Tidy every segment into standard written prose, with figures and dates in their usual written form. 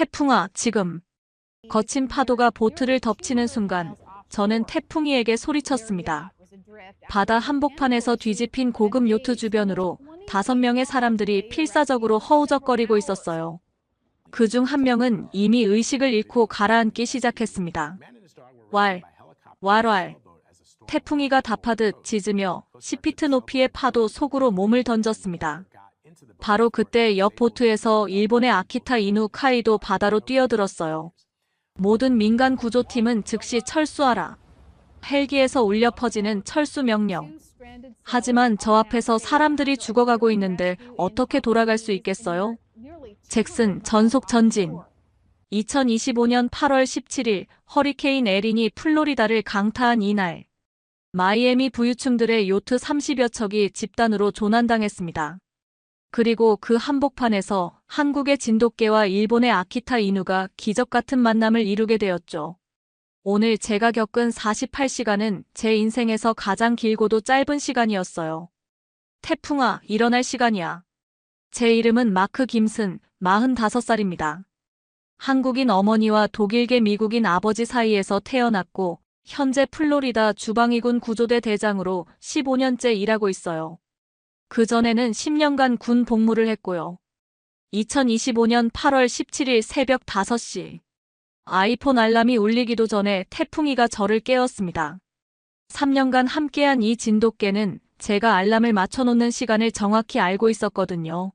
태풍아, 지금. 거친 파도가 보트를 덮치는 순간 저는 태풍이에게 소리쳤습니다. 바다 한복판에서 뒤집힌 고급 요트 주변으로 5명의 사람들이 필사적으로 허우적거리고 있었어요. 그중 한 명은 이미 의식을 잃고 가라앉기 시작했습니다. 왈, 왈왈. 태풍이가 답하듯 짖으며 10피트 높이의 파도 속으로 몸을 던졌습니다. 바로 그때 옆 보트에서 일본의 아키타 이누 카이도 바다로 뛰어들었어요. 모든 민간 구조팀은 즉시 철수하라. 헬기에서 울려 퍼지는 철수 명령. 하지만 저 앞에서 사람들이 죽어가고 있는데 어떻게 돌아갈 수 있겠어요? 잭슨, 전속 전진. 2025년 8월 17일 허리케인 에린이 플로리다를 강타한 이날. 마이애미 부유층들의 요트 30여 척이 집단으로 조난당했습니다. 그리고 그 한복판에서 한국의 진돗개와 일본의 아키타 이누가 기적같은 만남을 이루게 되었죠. 오늘 제가 겪은 48시간은 제 인생에서 가장 길고도 짧은 시간이었어요. 태풍아, 일어날 시간이야. 제 이름은 마크 김슨, 45살입니다. 한국인 어머니와 독일계 미국인 아버지 사이에서 태어났고 현재 플로리다 주방위군 구조대 대장으로 15년째 일하고 있어요. 그전에는 10년간 군 복무를 했고요. 2025년 8월 17일 새벽 5시. 아이폰 알람이 울리기도 전에 태풍이가 저를 깨웠습니다. 3년간 함께한 이 진돗개는 제가 알람을 맞춰놓는 시간을 정확히 알고 있었거든요.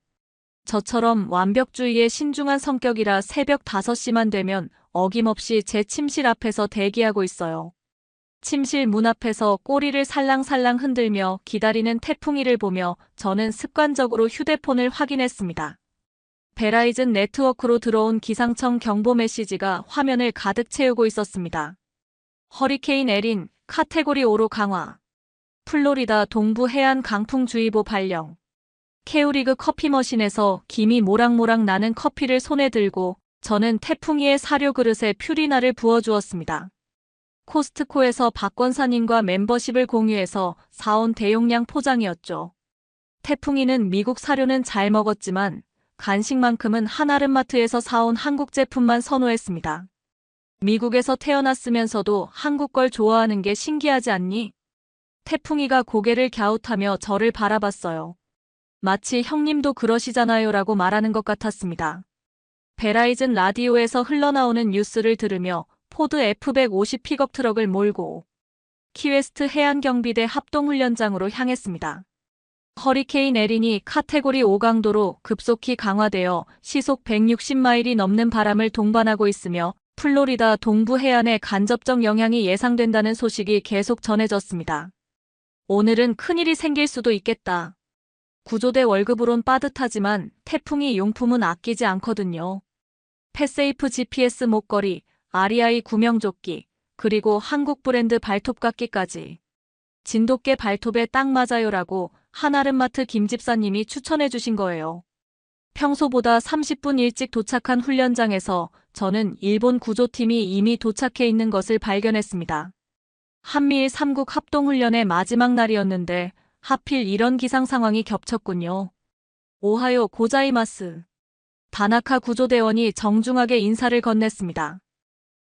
저처럼 완벽주의에 신중한 성격이라 새벽 5시만 되면 어김없이 제 침실 앞에서 대기하고 있어요. 침실 문 앞에서 꼬리를 살랑살랑 흔들며 기다리는 태풍이를 보며 저는 습관적으로 휴대폰을 확인했습니다. 베라이즌 네트워크로 들어온 기상청 경보 메시지가 화면을 가득 채우고 있었습니다. 허리케인 에린, 카테고리 5로 강화. 플로리다 동부 해안 강풍주의보 발령. 케오리그 커피 머신에서 김이 모락모락 나는 커피를 손에 들고 저는 태풍이의 사료 그릇에 퓨리나를 부어주었습니다. 코스트코에서 박 권사님과 멤버십을 공유해서 사온 대용량 포장이었죠. 태풍이는 미국 사료는 잘 먹었지만 간식만큼은 한아름마트에서 사온 한국 제품만 선호했습니다. 미국에서 태어났으면서도 한국 걸 좋아하는 게 신기하지 않니? 태풍이가 고개를 갸웃하며 저를 바라봤어요. 마치 형님도 그러시잖아요 라고 말하는 것 같았습니다. 베라이즌 라디오에서 흘러나오는 뉴스를 들으며 포드 F-150 픽업 트럭을 몰고 키웨스트 해안경비대 합동훈련장으로 향했습니다. 허리케인 에린이 카테고리 5 강도로 급속히 강화되어 시속 160마일이 넘는 바람을 동반하고 있으며 플로리다 동부 해안에 간접적 영향이 예상된다는 소식이 계속 전해졌습니다. 오늘은 큰일이 생길 수도 있겠다. 구조대 월급으론 빠듯하지만 태풍이 용품은 아끼지 않거든요. 패세이프 GPS 목걸이, REI 구명조끼, 그리고 한국 브랜드 발톱깎이까지. 진돗개 발톱에 딱 맞아요라고 한아름마트 김집사님이 추천해 주신 거예요. 평소보다 30분 일찍 도착한 훈련장에서 저는 일본 구조팀이 이미 도착해 있는 것을 발견했습니다. 한미일 3국 합동훈련의 마지막 날이었는데 하필 이런 기상 상황이 겹쳤군요. 오하요 고자이마스. 다나카 구조대원이 정중하게 인사를 건넸습니다.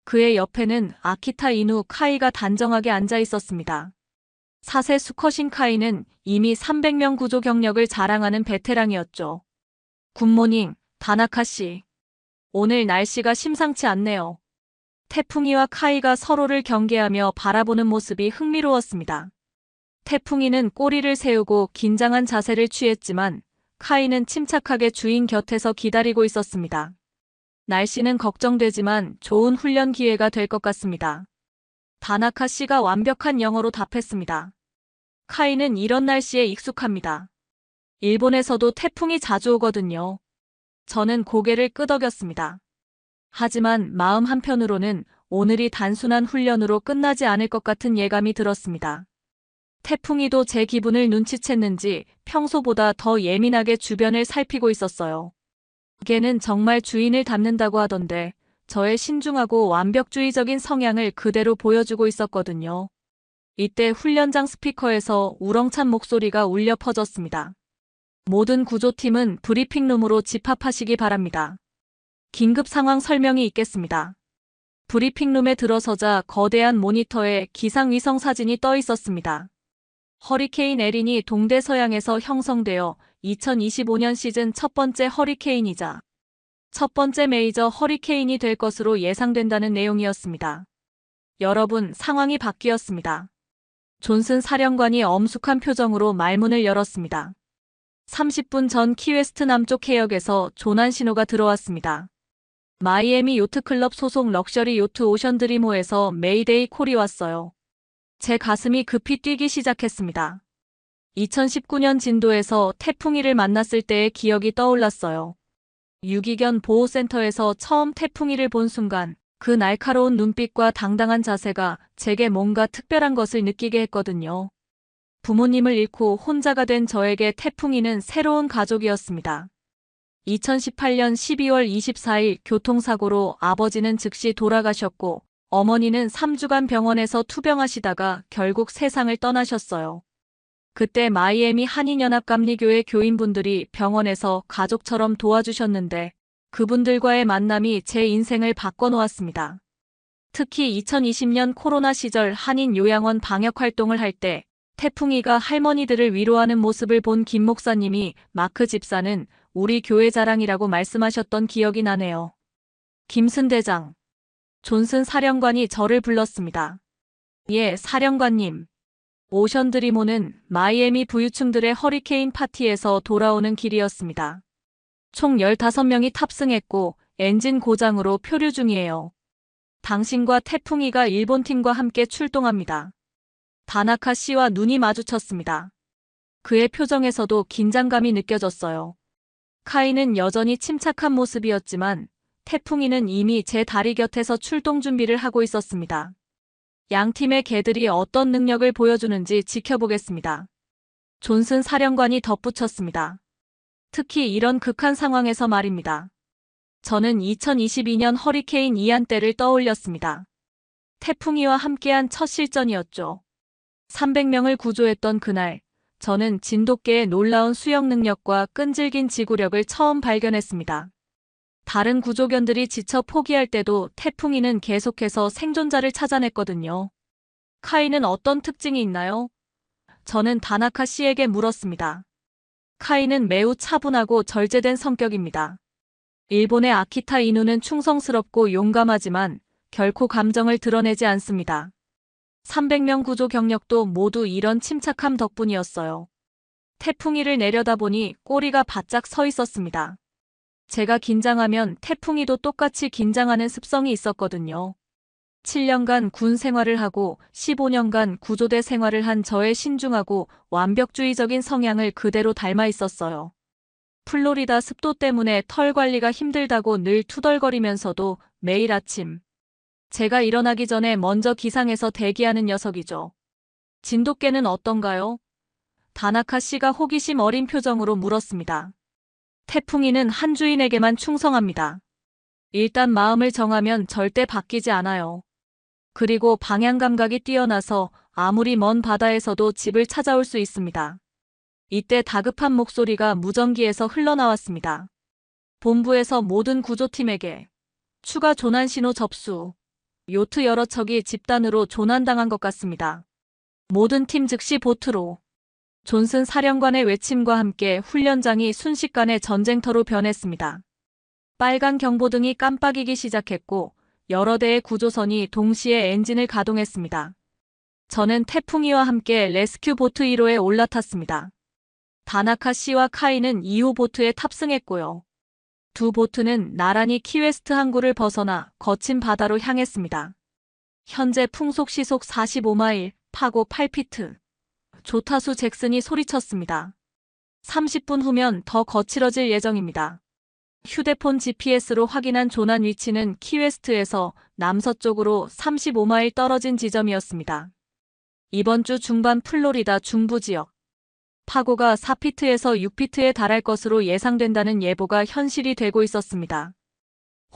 그의 옆에는 아키타 이누 카이가 단정하게 앉아 있었습니다. 4세 수컷인 카이는 이미 300명 구조 경력을 자랑하는 베테랑이었죠. 굿모닝, 다나카 씨. 오늘 날씨가 심상치 않네요. 태풍이와 카이가 서로를 경계하며 바라보는 모습이 흥미로웠습니다. 태풍이는 꼬리를 세우고 긴장한 자세를 취했지만 카이는 침착하게 주인 곁에서 기다리고 있었습니다. 날씨는 걱정되지만 좋은 훈련 기회가 될 것 같습니다. 다나카 씨가 완벽한 영어로 답했습니다. 카이는 이런 날씨에 익숙합니다. 일본에서도 태풍이 자주 오거든요. 저는 고개를 끄덕였습니다. 하지만 마음 한편으로는 오늘이 단순한 훈련으로 끝나지 않을 것 같은 예감이 들었습니다. 태풍이도 제 기분을 눈치챘는지 평소보다 더 예민하게 주변을 살피고 있었어요. 걔는 정말 주인을 닮는다고 하던데 저의 신중하고 완벽주의적인 성향을 그대로 보여주고 있었거든요. 이때 훈련장 스피커에서 우렁찬 목소리가 울려 퍼졌습니다. 모든 구조팀은 브리핑룸으로 집합하시기 바랍니다. 긴급 상황 설명이 있겠습니다. 브리핑룸에 들어서자 거대한 모니터에 기상위성 사진이 떠 있었습니다. 허리케인 에린이 동대서양에서 형성되어 2025년 시즌 첫 번째 허리케인이자 첫 번째 메이저 허리케인이 될 것으로 예상된다는 내용이었습니다. 여러분, 상황이 바뀌었습니다. 존슨 사령관이 엄숙한 표정으로 말문을 열었습니다. 30분 전 키웨스트 남쪽 해역에서 조난 신호가 들어왔습니다. 마이애미 요트클럽 소속 럭셔리 요트 오션드리모에서 메이데이 콜이 왔어요. 제 가슴이 급히 뛰기 시작했습니다. 2019년 진도에서 태풍이를 만났을 때의 기억이 떠올랐어요. 유기견 보호센터에서 처음 태풍이를 본 순간 그 날카로운 눈빛과 당당한 자세가 제게 뭔가 특별한 것을 느끼게 했거든요. 부모님을 잃고 혼자가 된 저에게 태풍이는 새로운 가족이었습니다. 2018년 12월 24일 교통사고로 아버지는 즉시 돌아가셨고 어머니는 3주간 병원에서 투병하시다가 결국 세상을 떠나셨어요. 그때 마이애미 한인연합감리교회 교인분들이 병원에서 가족처럼 도와주셨는데 그분들과의 만남이 제 인생을 바꿔놓았습니다. 특히 2020년 코로나 시절 한인 요양원 방역활동을 할 때 태풍이가 할머니들을 위로하는 모습을 본 김 목사님이 마크 집사는 우리 교회 자랑이라고 말씀하셨던 기억이 나네요. 김슨 대장. 존슨 사령관이 저를 불렀습니다. 예, 사령관님. 오션드리모는 마이애미 부유층들의 허리케인 파티에서 돌아오는 길이었습니다. 총 15명이 탑승했고 엔진 고장으로 표류 중이에요. 당신과 태풍이가 일본팀과 함께 출동합니다. 다나카 씨와 눈이 마주쳤습니다. 그의 표정에서도 긴장감이 느껴졌어요. 카이는 여전히 침착한 모습이었지만 태풍이는 이미 제 다리 곁에서 출동 준비를 하고 있었습니다. 양 팀의 개들이 어떤 능력을 보여주는지 지켜보겠습니다. 존슨 사령관이 덧붙였습니다. 특히 이런 극한 상황에서 말입니다. 저는 2022년 허리케인 이안 때를 떠올렸습니다. 태풍이와 함께한 첫 실전이었죠. 300명을 구조했던 그날, 저는 진돗개의 놀라운 수영 능력과 끈질긴 지구력을 처음 발견했습니다. 다른 구조견들이 지쳐 포기할 때도 태풍이는 계속해서 생존자를 찾아냈거든요. 카이는 어떤 특징이 있나요? 저는 다나카 씨에게 물었습니다. 카이는 매우 차분하고 절제된 성격입니다. 일본의 아키타 이누는 충성스럽고 용감하지만 결코 감정을 드러내지 않습니다. 300명 구조 경력도 모두 이런 침착함 덕분이었어요. 태풍이를 내려다보니 꼬리가 바짝 서 있었습니다. 제가 긴장하면 태풍이도 똑같이 긴장하는 습성이 있었거든요. 7년간 군 생활을 하고 15년간 구조대 생활을 한 저의 신중하고 완벽주의적인 성향을 그대로 닮아 있었어요. 플로리다 습도 때문에 털 관리가 힘들다고 늘 투덜거리면서도 매일 아침 제가 일어나기 전에 먼저 기상해서 대기하는 녀석이죠. 진돗개는 어떤가요? 다나카 씨가 호기심 어린 표정으로 물었습니다. 태풍이는 한 주인에게만 충성합니다. 일단 마음을 정하면 절대 바뀌지 않아요. 그리고 방향 감각이 뛰어나서 아무리 먼 바다에서도 집을 찾아올 수 있습니다. 이때 다급한 목소리가 무전기에서 흘러나왔습니다. 본부에서 모든 구조팀에게 추가 조난 신호 접수. 요트 여러 척이 집단으로 조난당한 것 같습니다. 모든 팀 즉시 보트로. 존슨 사령관의 외침과 함께 훈련장이 순식간에 전쟁터로 변했습니다. 빨간 경보등이 깜빡이기 시작했고 여러 대의 구조선이 동시에 엔진을 가동했습니다. 저는 태풍이와 함께 레스큐 보트 1호에 올라탔습니다. 다나카 씨와 카이는 2호 보트에 탑승했고요. 두 보트는 나란히 키웨스트 항구를 벗어나 거친 바다로 향했습니다. 현재 풍속 시속 45마일, 파고 8피트. 조타수 잭슨이 소리쳤습니다. 30분 후면 더 거칠어질 예정입니다. 휴대폰 GPS로 확인한 조난 위치는 키웨스트에서 남서쪽으로 35마일 떨어진 지점이었습니다. 이번 주 중반 플로리다 중부 지역. 파고가 4피트에서 6피트에 달할 것으로 예상된다는 예보가 현실이 되고 있었습니다.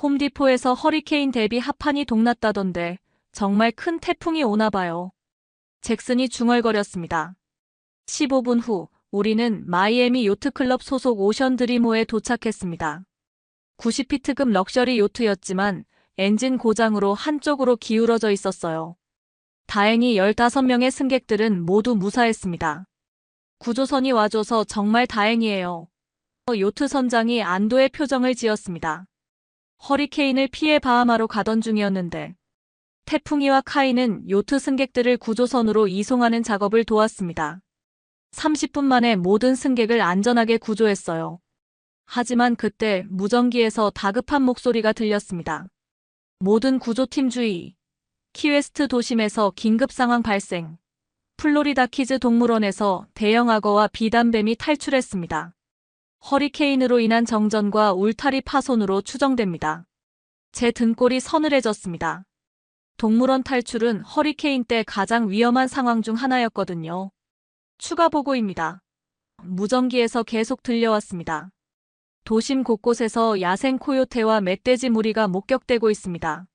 홈디포에서 허리케인 대비 합판이 동났다던데 정말 큰 태풍이 오나 봐요. 잭슨이 중얼거렸습니다. 15분 후 우리는 마이애미 요트클럽 소속 오션드리모에 도착했습니다. 90피트급 럭셔리 요트였지만 엔진 고장으로 한쪽으로 기울어져 있었어요. 다행히 15명의 승객들은 모두 무사했습니다. 구조선이 와줘서 정말 다행이에요. 요트 선장이 안도의 표정을 지었습니다. 허리케인을 피해 바하마로 가던 중이었는데 태풍이와 카이는 요트 승객들을 구조선으로 이송하는 작업을 도왔습니다. 30분 만에 모든 승객을 안전하게 구조했어요. 하지만 그때 무전기에서 다급한 목소리가 들렸습니다. 모든 구조팀 주의. 키웨스트 도심에서 긴급 상황 발생. 플로리다 키즈 동물원에서 대형 악어와 비단뱀이 탈출했습니다. 허리케인으로 인한 정전과 울타리 파손으로 추정됩니다. 제 등골이 서늘해졌습니다. 동물원 탈출은 허리케인 때 가장 위험한 상황 중 하나였거든요. 추가 보고입니다. 무전기에서 계속 들려왔습니다. 도심 곳곳에서 야생 코요테와 멧돼지 무리가 목격되고 있습니다.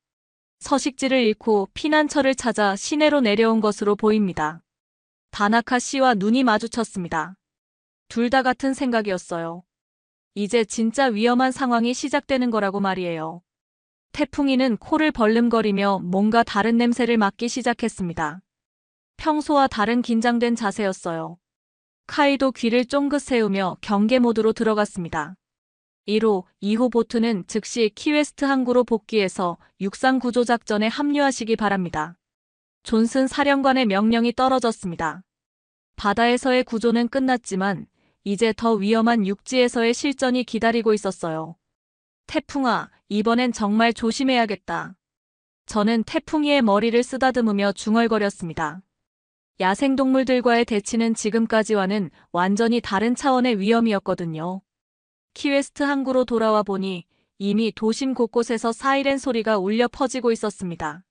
서식지를 잃고 피난처를 찾아 시내로 내려온 것으로 보입니다. 다나카 씨와 눈이 마주쳤습니다. 둘 다 같은 생각이었어요. 이제 진짜 위험한 상황이 시작되는 거라고 말이에요. 태풍이는 코를 벌름거리며 뭔가 다른 냄새를 맡기 시작했습니다. 평소와 다른 긴장된 자세였어요. 카이도 귀를 쫑긋 세우며 경계 모드로 들어갔습니다. 1호, 2호 보트는 즉시 키웨스트 항구로 복귀해서 육상 구조 작전에 합류하시기 바랍니다. 존슨 사령관의 명령이 떨어졌습니다. 바다에서의 구조는 끝났지만 이제 더 위험한 육지에서의 실전이 기다리고 있었어요. 태풍아, 이번엔 정말 조심해야겠다. 저는 태풍이의 머리를 쓰다듬으며 중얼거렸습니다. 야생동물들과의 대치는 지금까지와는 완전히 다른 차원의 위험이었거든요. 키웨스트 항구로 돌아와 보니 이미 도심 곳곳에서 사이렌 소리가 울려 퍼지고 있었습니다.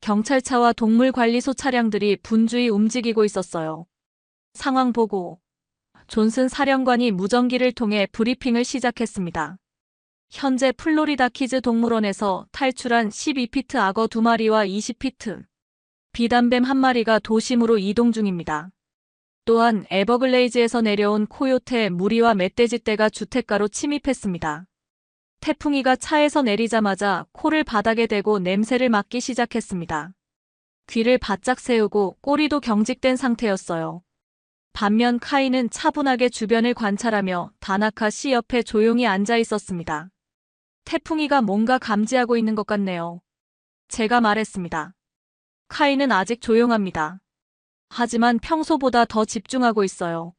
경찰차와 동물관리소 차량들이 분주히 움직이고 있었어요. 상황 보고. 존슨 사령관이 무전기를 통해 브리핑을 시작했습니다. 현재 플로리다 키즈 동물원에서 탈출한 12피트 악어 2마리와 20피트 비단뱀 1마리가 도심으로 이동 중입니다. 또한 에버글레이즈에서 내려온 코요테 무리와 멧돼지떼가 주택가로 침입했습니다. 태풍이가 차에서 내리자마자 코를 바닥에 대고 냄새를 맡기 시작했습니다. 귀를 바짝 세우고 꼬리도 경직된 상태였어요. 반면 카이는 차분하게 주변을 관찰하며 다나카 씨 옆에 조용히 앉아 있었습니다. 태풍이가 뭔가 감지하고 있는 것 같네요. 제가 말했습니다. 카이는 아직 조용합니다. 하지만 평소보다 더 집중하고 있어요.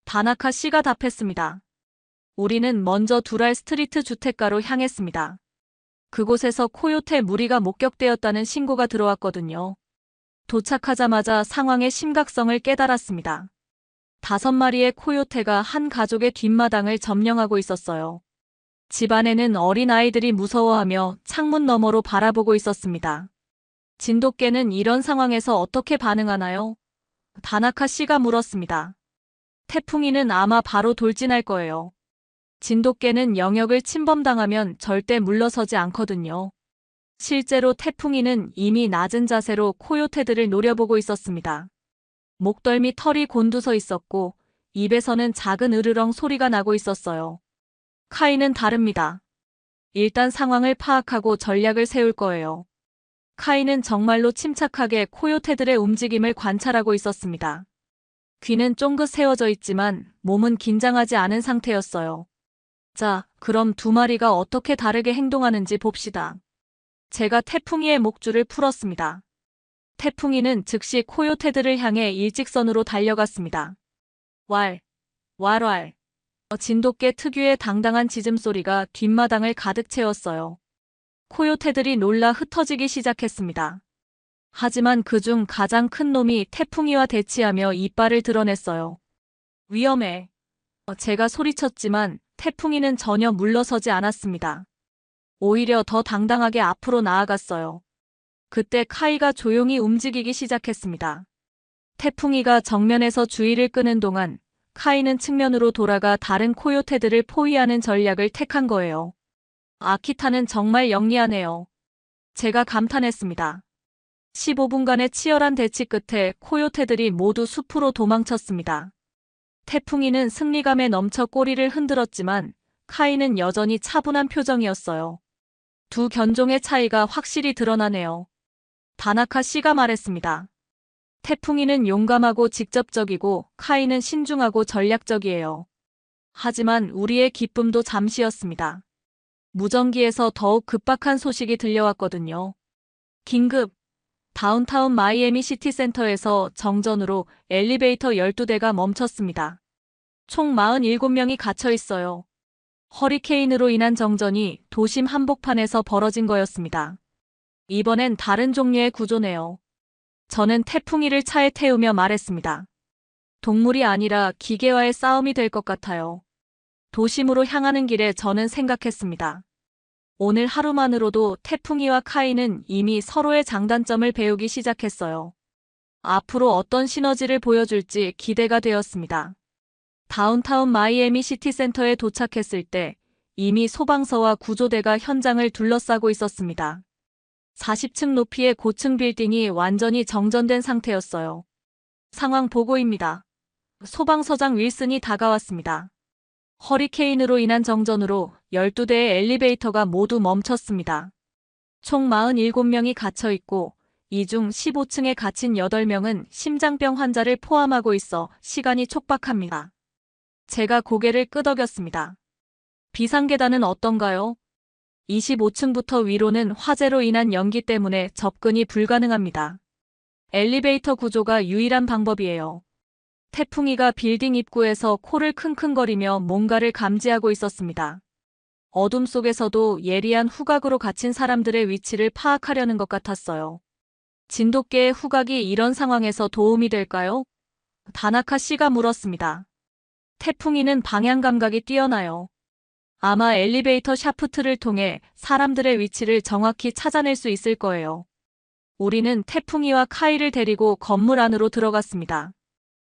다나카 씨가 답했습니다. 우리는 먼저 두랄 스트리트 주택가로 향했습니다. 그곳에서 코요테 무리가 목격되었다는 신고가 들어왔거든요. 도착하자마자 상황의 심각성을 깨달았습니다. 5마리의 코요테가 한 가족의 뒷마당을 점령하고 있었어요. 집 안에는 어린아이들이 무서워하며 창문 너머로 바라보고 있었습니다. 진돗개는 이런 상황에서 어떻게 반응하나요? 다나카 씨가 물었습니다. 태풍이는 아마 바로 돌진할 거예요. 진돗개는 영역을 침범당하면 절대 물러서지 않거든요. 실제로 태풍이는 이미 낮은 자세로 코요테들을 노려보고 있었습니다. 목덜미 털이 곤두서 있었고 입에서는 작은 으르렁 소리가 나고 있었어요. 카이는 다릅니다. 일단 상황을 파악하고 전략을 세울 거예요. 카이는 정말로 침착하게 코요테들의 움직임을 관찰하고 있었습니다. 귀는 쫑긋 세워져 있지만 몸은 긴장하지 않은 상태였어요. 자, 그럼 2마리가 어떻게 다르게 행동하는지 봅시다. 제가 태풍이의 목줄을 풀었습니다. 태풍이는 즉시 코요테들을 향해 일직선으로 달려갔습니다. 왈, 왈왈. 진돗개 특유의 당당한 짖음소리가 뒷마당을 가득 채웠어요. 코요테들이 놀라 흩어지기 시작했습니다. 하지만 그중 가장 큰 놈이 태풍이와 대치하며 이빨을 드러냈어요. 위험해. 제가 소리쳤지만 태풍이는 전혀 물러서지 않았습니다. 오히려 더 당당하게 앞으로 나아갔어요. 그때 카이가 조용히 움직이기 시작했습니다. 태풍이가 정면에서 주의를 끄는 동안 카이는 측면으로 돌아가 다른 코요테들을 포위하는 전략을 택한 거예요. 아키타는 정말 영리하네요. 제가 감탄했습니다. 15분간의 치열한 대치 끝에 코요테들이 모두 숲으로 도망쳤습니다. 태풍이는 승리감에 넘쳐 꼬리를 흔들었지만 카이는 여전히 차분한 표정이었어요. 두 견종의 차이가 확실히 드러나네요. 다나카 씨가 말했습니다. 태풍이는 용감하고 직접적이고 카이는 신중하고 전략적이에요. 하지만 우리의 기쁨도 잠시였습니다. 무전기에서 더욱 급박한 소식이 들려왔거든요. 긴급! 다운타운 마이애미 시티센터에서 정전으로 엘리베이터 12대가 멈췄습니다. 총 47명이 갇혀 있어요. 허리케인으로 인한 정전이 도심 한복판에서 벌어진 거였습니다. 이번엔 다른 종류의 구조네요. 저는 태풍이를 차에 태우며 말했습니다. 동물이 아니라 기계와의 싸움이 될 것 같아요. 도심으로 향하는 길에 저는 생각했습니다. 오늘 하루만으로도 태풍이와 카이는 이미 서로의 장단점을 배우기 시작했어요. 앞으로 어떤 시너지를 보여줄지 기대가 되었습니다. 다운타운 마이애미 시티센터에 도착했을 때 이미 소방서와 구조대가 현장을 둘러싸고 있었습니다. 40층 높이의 고층 빌딩이 완전히 정전된 상태였어요. 상황 보고입니다. 소방서장 윌슨이 다가왔습니다. 허리케인으로 인한 정전으로 12대의 엘리베이터가 모두 멈췄습니다. 총 47명이 갇혀 있고 이 중 15층에 갇힌 8명은 심장병 환자를 포함하고 있어 시간이 촉박합니다. 제가 고개를 끄덕였습니다. 비상계단은 어떤가요? 25층부터 위로는 화재로 인한 연기 때문에 접근이 불가능합니다. 엘리베이터 구조가 유일한 방법이에요. 태풍이가 빌딩 입구에서 코를 킁킁거리며 뭔가를 감지하고 있었습니다. 어둠 속에서도 예리한 후각으로 갇힌 사람들의 위치를 파악하려는 것 같았어요. 진돗개의 후각이 이런 상황에서 도움이 될까요? 다나카 씨가 물었습니다. 태풍이는 방향 감각이 뛰어나요. 아마 엘리베이터 샤프트를 통해 사람들의 위치를 정확히 찾아낼 수 있을 거예요. 우리는 태풍이와 카이를 데리고 건물 안으로 들어갔습니다.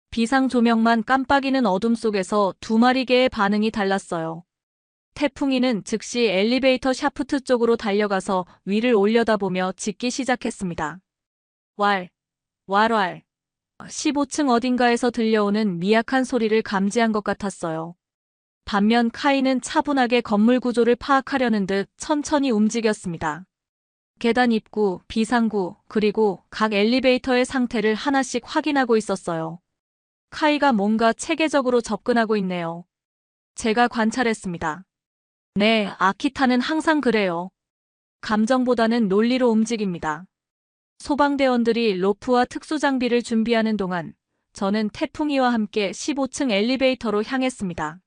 비상 조명만 깜빡이는 어둠 속에서 두 마리 개의 반응이 달랐어요. 태풍이는 즉시 엘리베이터 샤프트 쪽으로 달려가서 위를 올려다보며 짖기 시작했습니다. 왈, 왈왈. 15층 어딘가에서 들려오는 미약한 소리를 감지한 것 같았어요. 반면 카이는 차분하게 건물 구조를 파악하려는 듯 천천히 움직였습니다. 계단 입구, 비상구, 그리고 각 엘리베이터의 상태를 하나씩 확인하고 있었어요. 카이가 뭔가 체계적으로 접근하고 있네요. 제가 관찰했습니다. 네, 아키타는 항상 그래요. 감정보다는 논리로 움직입니다. 소방대원들이 로프와 특수장비를 준비하는 동안 저는 태풍이와 함께 15층 엘리베이터로 향했습니다.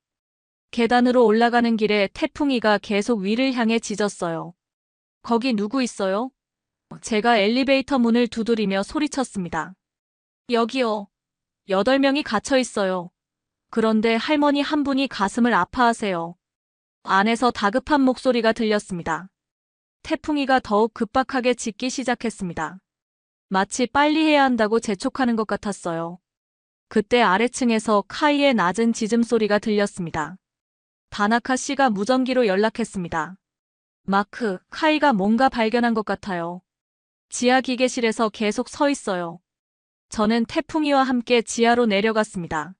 계단으로 올라가는 길에 태풍이가 계속 위를 향해 짖었어요. 거기 누구 있어요? 제가 엘리베이터 문을 두드리며 소리쳤습니다. 여기요. 8명이 갇혀 있어요. 그런데 할머니 한 분이 가슴을 아파하세요. 안에서 다급한 목소리가 들렸습니다. 태풍이가 더욱 급박하게 짖기 시작했습니다. 마치 빨리 해야 한다고 재촉하는 것 같았어요. 그때 아래층에서 카이의 낮은 짖음소리가 들렸습니다. 다나카 씨가 무전기로 연락했습니다. 마크, 카이가 뭔가 발견한 것 같아요. 지하 기계실에서 계속 서 있어요. 저는 태풍이와 함께 지하로 내려갔습니다.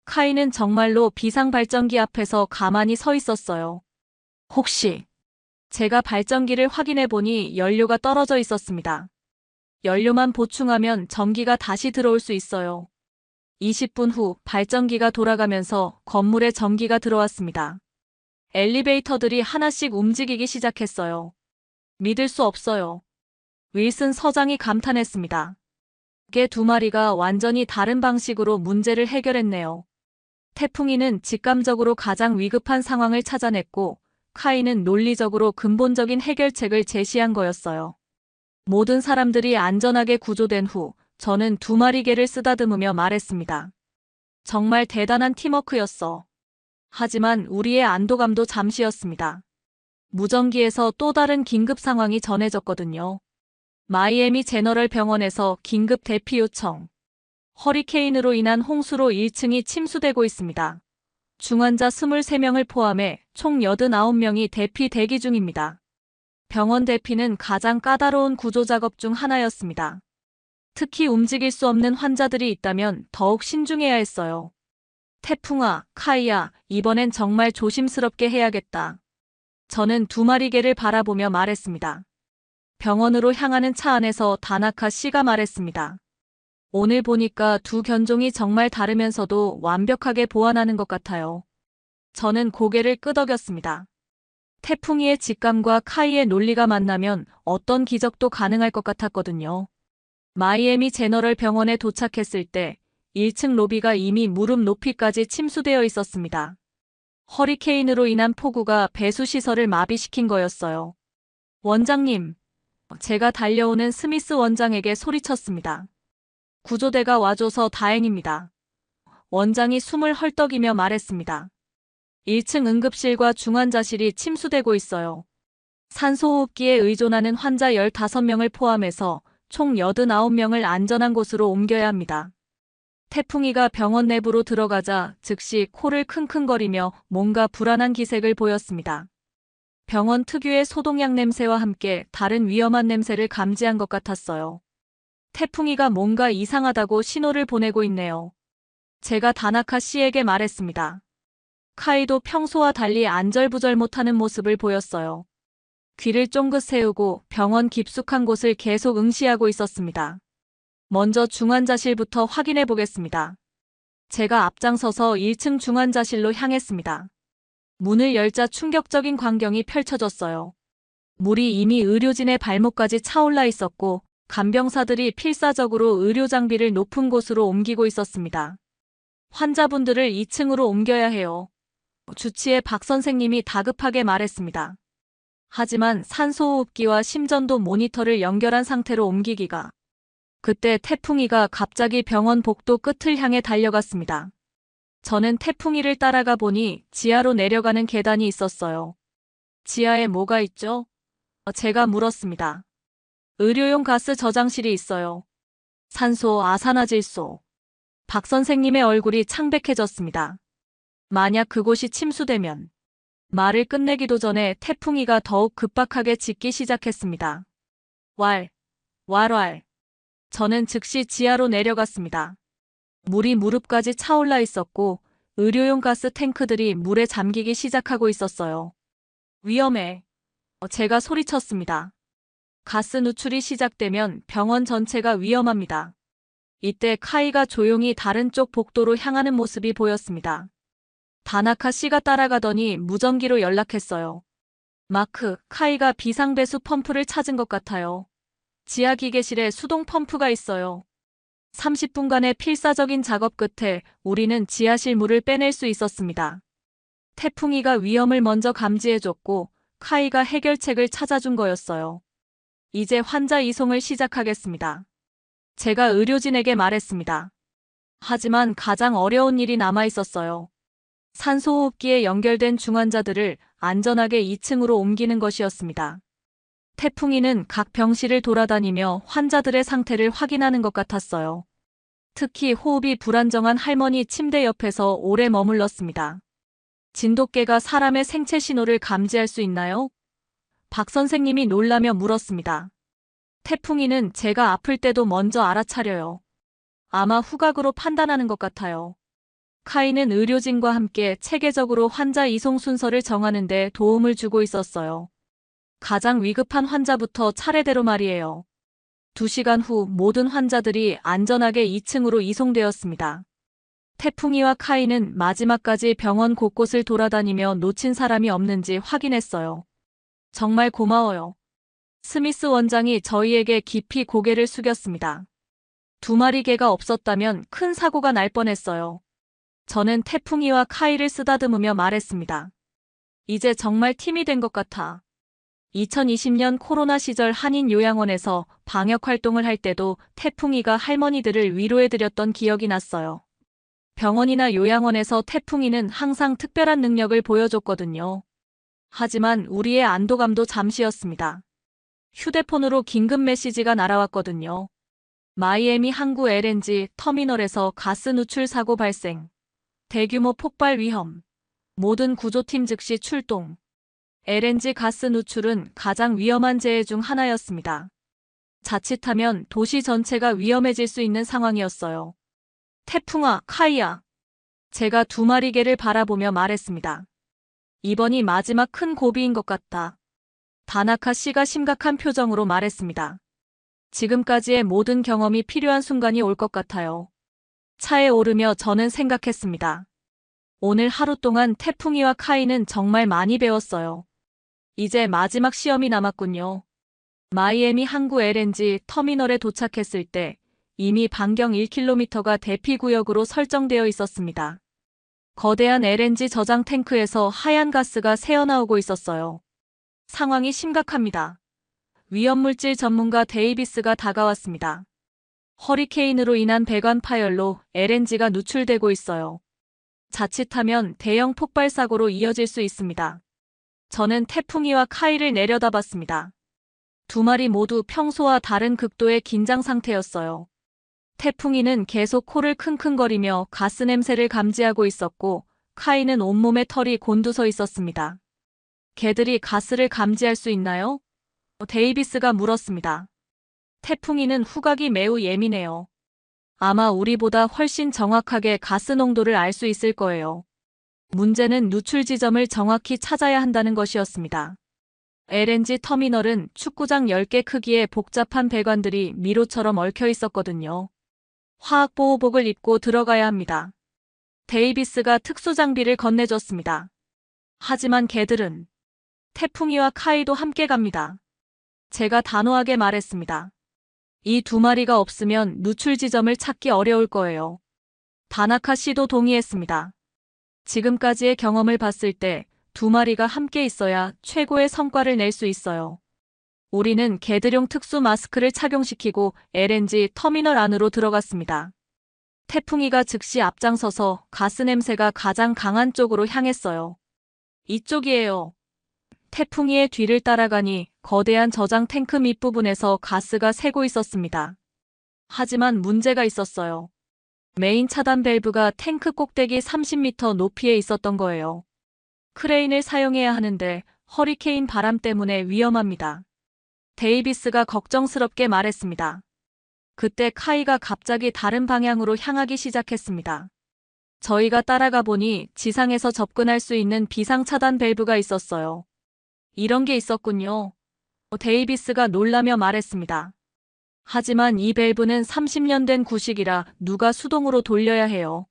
카이는 정말로 비상 발전기 앞에서 가만히 서 있었어요. 혹시 제가 발전기를 확인해 보니 연료가 떨어져 있었습니다. 연료만 보충하면 전기가 다시 들어올 수 있어요. 20분 후 발전기가 돌아가면서 건물에 전기가 들어왔습니다. 엘리베이터들이 하나씩 움직이기 시작했어요. 믿을 수 없어요. 윌슨 서장이 감탄했습니다. 개 두 마리가 완전히 다른 방식으로 문제를 해결했네요. 태풍이는 직감적으로 가장 위급한 상황을 찾아냈고 카이는 논리적으로 근본적인 해결책을 제시한 거였어요. 모든 사람들이 안전하게 구조된 후 저는 두 마리 개를 쓰다듬으며 말했습니다. 정말 대단한 팀워크였어. 하지만 우리의 안도감도 잠시였습니다. 무전기에서 또 다른 긴급 상황이 전해졌거든요. 마이애미 제너럴 병원에서 긴급 대피 요청. 허리케인으로 인한 홍수로 1층이 침수되고 있습니다. 중환자 23명을 포함해 총 89명이 대피 대기 중입니다. 병원 대피는 가장 까다로운 구조작업 중 하나였습니다. 특히 움직일 수 없는 환자들이 있다면 더욱 신중해야 했어요. 태풍아, 카이야, 이번엔 정말 조심스럽게 해야겠다. 저는 두 마리 개를 바라보며 말했습니다. 병원으로 향하는 차 안에서 다나카 씨가 말했습니다. 오늘 보니까 두 견종이 정말 다르면서도 완벽하게 보완하는 것 같아요. 저는 고개를 끄덕였습니다. 태풍이의 직감과 카이의 논리가 만나면 어떤 기적도 가능할 것 같았거든요. 마이애미 제너럴 병원에 도착했을 때 1층 로비가 이미 무릎 높이까지 침수되어 있었습니다. 허리케인으로 인한 폭우가 배수시설을 마비시킨 거였어요. 원장님, 제가 달려오는 스미스 원장에게 소리쳤습니다. 구조대가 와줘서 다행입니다. 원장이 숨을 헐떡이며 말했습니다. 1층 응급실과 중환자실이 침수되고 있어요. 산소호흡기에 의존하는 환자 15명을 포함해서 총 89명을 안전한 곳으로 옮겨야 합니다. 태풍이가 병원 내부로 들어가자 즉시 코를 킁킁거리며 뭔가 불안한 기색을 보였습니다. 병원 특유의 소독약 냄새와 함께 다른 위험한 냄새를 감지한 것 같았어요. 태풍이가 뭔가 이상하다고 신호를 보내고 있네요. 제가 다나카 씨에게 말했습니다. 카이도 평소와 달리 안절부절 못하는 모습을 보였어요. 귀를 쫑긋 세우고 병원 깊숙한 곳을 계속 응시하고 있었습니다. 먼저 중환자실부터 확인해 보겠습니다. 제가 앞장서서 1층 중환자실로 향했습니다. 문을 열자 충격적인 광경이 펼쳐졌어요. 물이 이미 의료진의 발목까지 차올라 있었고 간병사들이 필사적으로 의료 장비를 높은 곳으로 옮기고 있었습니다. 환자분들을 2층으로 옮겨야 해요. 주치의 박 선생님이 다급하게 말했습니다. 하지만 산소호흡기와 심전도 모니터를 연결한 상태로 옮기기가. 그때 태풍이가 갑자기 병원 복도 끝을 향해 달려갔습니다. 저는 태풍이를 따라가 보니 지하로 내려가는 계단이 있었어요. 지하에 뭐가 있죠? 제가 물었습니다. 의료용 가스 저장실이 있어요. 산소, 아산화질소. 박 선생님의 얼굴이 창백해졌습니다. 만약 그곳이 침수되면. 말을 끝내기도 전에 태풍이가 더욱 급박하게 짖기 시작했습니다. 왈. 저는 즉시 지하로 내려갔습니다. 물이 무릎까지 차올라 있었고 의료용 가스 탱크들이 물에 잠기기 시작하고 있었어요. 위험해. 제가 소리쳤습니다. 가스 누출이 시작되면 병원 전체가 위험합니다. 이때 카이가 조용히 다른 쪽 복도로 향하는 모습이 보였습니다. 다나카 씨가 따라가더니 무전기로 연락했어요. 마크, 카이가 비상배수 펌프를 찾은 것 같아요. 지하 기계실에 수동 펌프가 있어요. 30분간의 필사적인 작업 끝에 우리는 지하실 물을 빼낼 수 있었습니다. 태풍이가 위험을 먼저 감지해줬고 카이가 해결책을 찾아준 거였어요. 이제 환자 이송을 시작하겠습니다. 제가 의료진에게 말했습니다. 하지만 가장 어려운 일이 남아 있었어요. 산소호흡기에 연결된 중환자들을 안전하게 2층으로 옮기는 것이었습니다. 태풍이는 각 병실을 돌아다니며 환자들의 상태를 확인하는 것 같았어요. 특히 호흡이 불안정한 할머니 침대 옆에서 오래 머물렀습니다. 진돗개가 사람의 생체 신호를 감지할 수 있나요? 박 선생님이 놀라며 물었습니다. 태풍이는 제가 아플 때도 먼저 알아차려요. 아마 후각으로 판단하는 것 같아요. 카이는 의료진과 함께 체계적으로 환자 이송 순서를 정하는 데 도움을 주고 있었어요. 가장 위급한 환자부터 차례대로 말이에요. 2시간 후 모든 환자들이 안전하게 2층으로 이송되었습니다. 태풍이와 카이는 마지막까지 병원 곳곳을 돌아다니며 놓친 사람이 없는지 확인했어요. 정말 고마워요. 스미스 원장이 저희에게 깊이 고개를 숙였습니다. 2마리 개가 없었다면 큰 사고가 날 뻔했어요. 저는 태풍이와 카이를 쓰다듬으며 말했습니다. 이제 정말 팀이 된 것 같아. 2020년 코로나 시절 한인요양원에서 방역활동을 할 때도 태풍이가 할머니들을 위로해드렸던 기억이 났어요. 병원이나 요양원에서 태풍이는 항상 특별한 능력을 보여줬거든요. 하지만 우리의 안도감도 잠시였습니다. 휴대폰으로 긴급 메시지가 날아왔거든요. 마이애미 항구 LNG 터미널에서 가스 누출 사고 발생. 대규모 폭발 위험. 모든 구조팀 즉시 출동. LNG 가스 누출은 가장 위험한 재해 중 하나였습니다. 자칫하면 도시 전체가 위험해질 수 있는 상황이었어요. 태풍아, 카이야. 제가 두 마리 개를 바라보며 말했습니다. 이번이 마지막 큰 고비인 것 같다. 다나카 씨가 심각한 표정으로 말했습니다. 지금까지의 모든 경험이 필요한 순간이 올 것 같아요. 차에 오르며 저는 생각했습니다. 오늘 하루 동안 태풍이와 카이는 정말 많이 배웠어요. 이제 마지막 시험이 남았군요. 마이애미 항구 LNG 터미널에 도착했을 때 이미 반경 1km가 대피구역으로 설정되어 있었습니다. 거대한 LNG 저장 탱크에서 하얀 가스가 새어나오고 있었어요. 상황이 심각합니다. 위험물질 전문가 데이비스가 다가왔습니다. 허리케인으로 인한 배관 파열로 LNG가 누출되고 있어요. 자칫하면 대형 폭발 사고로 이어질 수 있습니다. 저는 태풍이와 카이를 내려다봤습니다. 두 마리 모두 평소와 다른 극도의 긴장 상태였어요. 태풍이는 계속 코를 킁킁거리며 가스 냄새를 감지하고 있었고 카이는 온몸에 털이 곤두서 있었습니다. 개들이 가스를 감지할 수 있나요? 데이비스가 물었습니다. 태풍이는 후각이 매우 예민해요. 아마 우리보다 훨씬 정확하게 가스 농도를 알 수 있을 거예요. 문제는 누출 지점을 정확히 찾아야 한다는 것이었습니다. LNG 터미널은 축구장 10개 크기의 복잡한 배관들이 미로처럼 얽혀 있었거든요. 화학보호복을 입고 들어가야 합니다. 데이비스가 특수장비를 건네줬습니다. 하지만 개들은 태풍이와 카이도 함께 갑니다. 제가 단호하게 말했습니다. 이 두 마리가 없으면 누출 지점을 찾기 어려울 거예요. 다나카 씨도 동의했습니다. 지금까지의 경험을 봤을 때 두 마리가 함께 있어야 최고의 성과를 낼 수 있어요. 우리는 개들용 특수 마스크를 착용시키고 LNG 터미널 안으로 들어갔습니다. 태풍이가 즉시 앞장서서 가스 냄새가 가장 강한 쪽으로 향했어요. 이쪽이에요. 태풍이의 뒤를 따라가니 거대한 저장 탱크 밑부분에서 가스가 새고 있었습니다. 하지만 문제가 있었어요. 메인 차단 밸브가 탱크 꼭대기 30m 높이에 있었던 거예요. 크레인을 사용해야 하는데 허리케인 바람 때문에 위험합니다. 데이비스가 걱정스럽게 말했습니다. 그때 카이가 갑자기 다른 방향으로 향하기 시작했습니다. 저희가 따라가 보니 지상에서 접근할 수 있는 비상 차단 밸브가 있었어요. 이런 게 있었군요. 데이비스가 놀라며 말했습니다. 하지만 이 밸브는 30년 된 구식이라 누가 수동으로 돌려야 해요.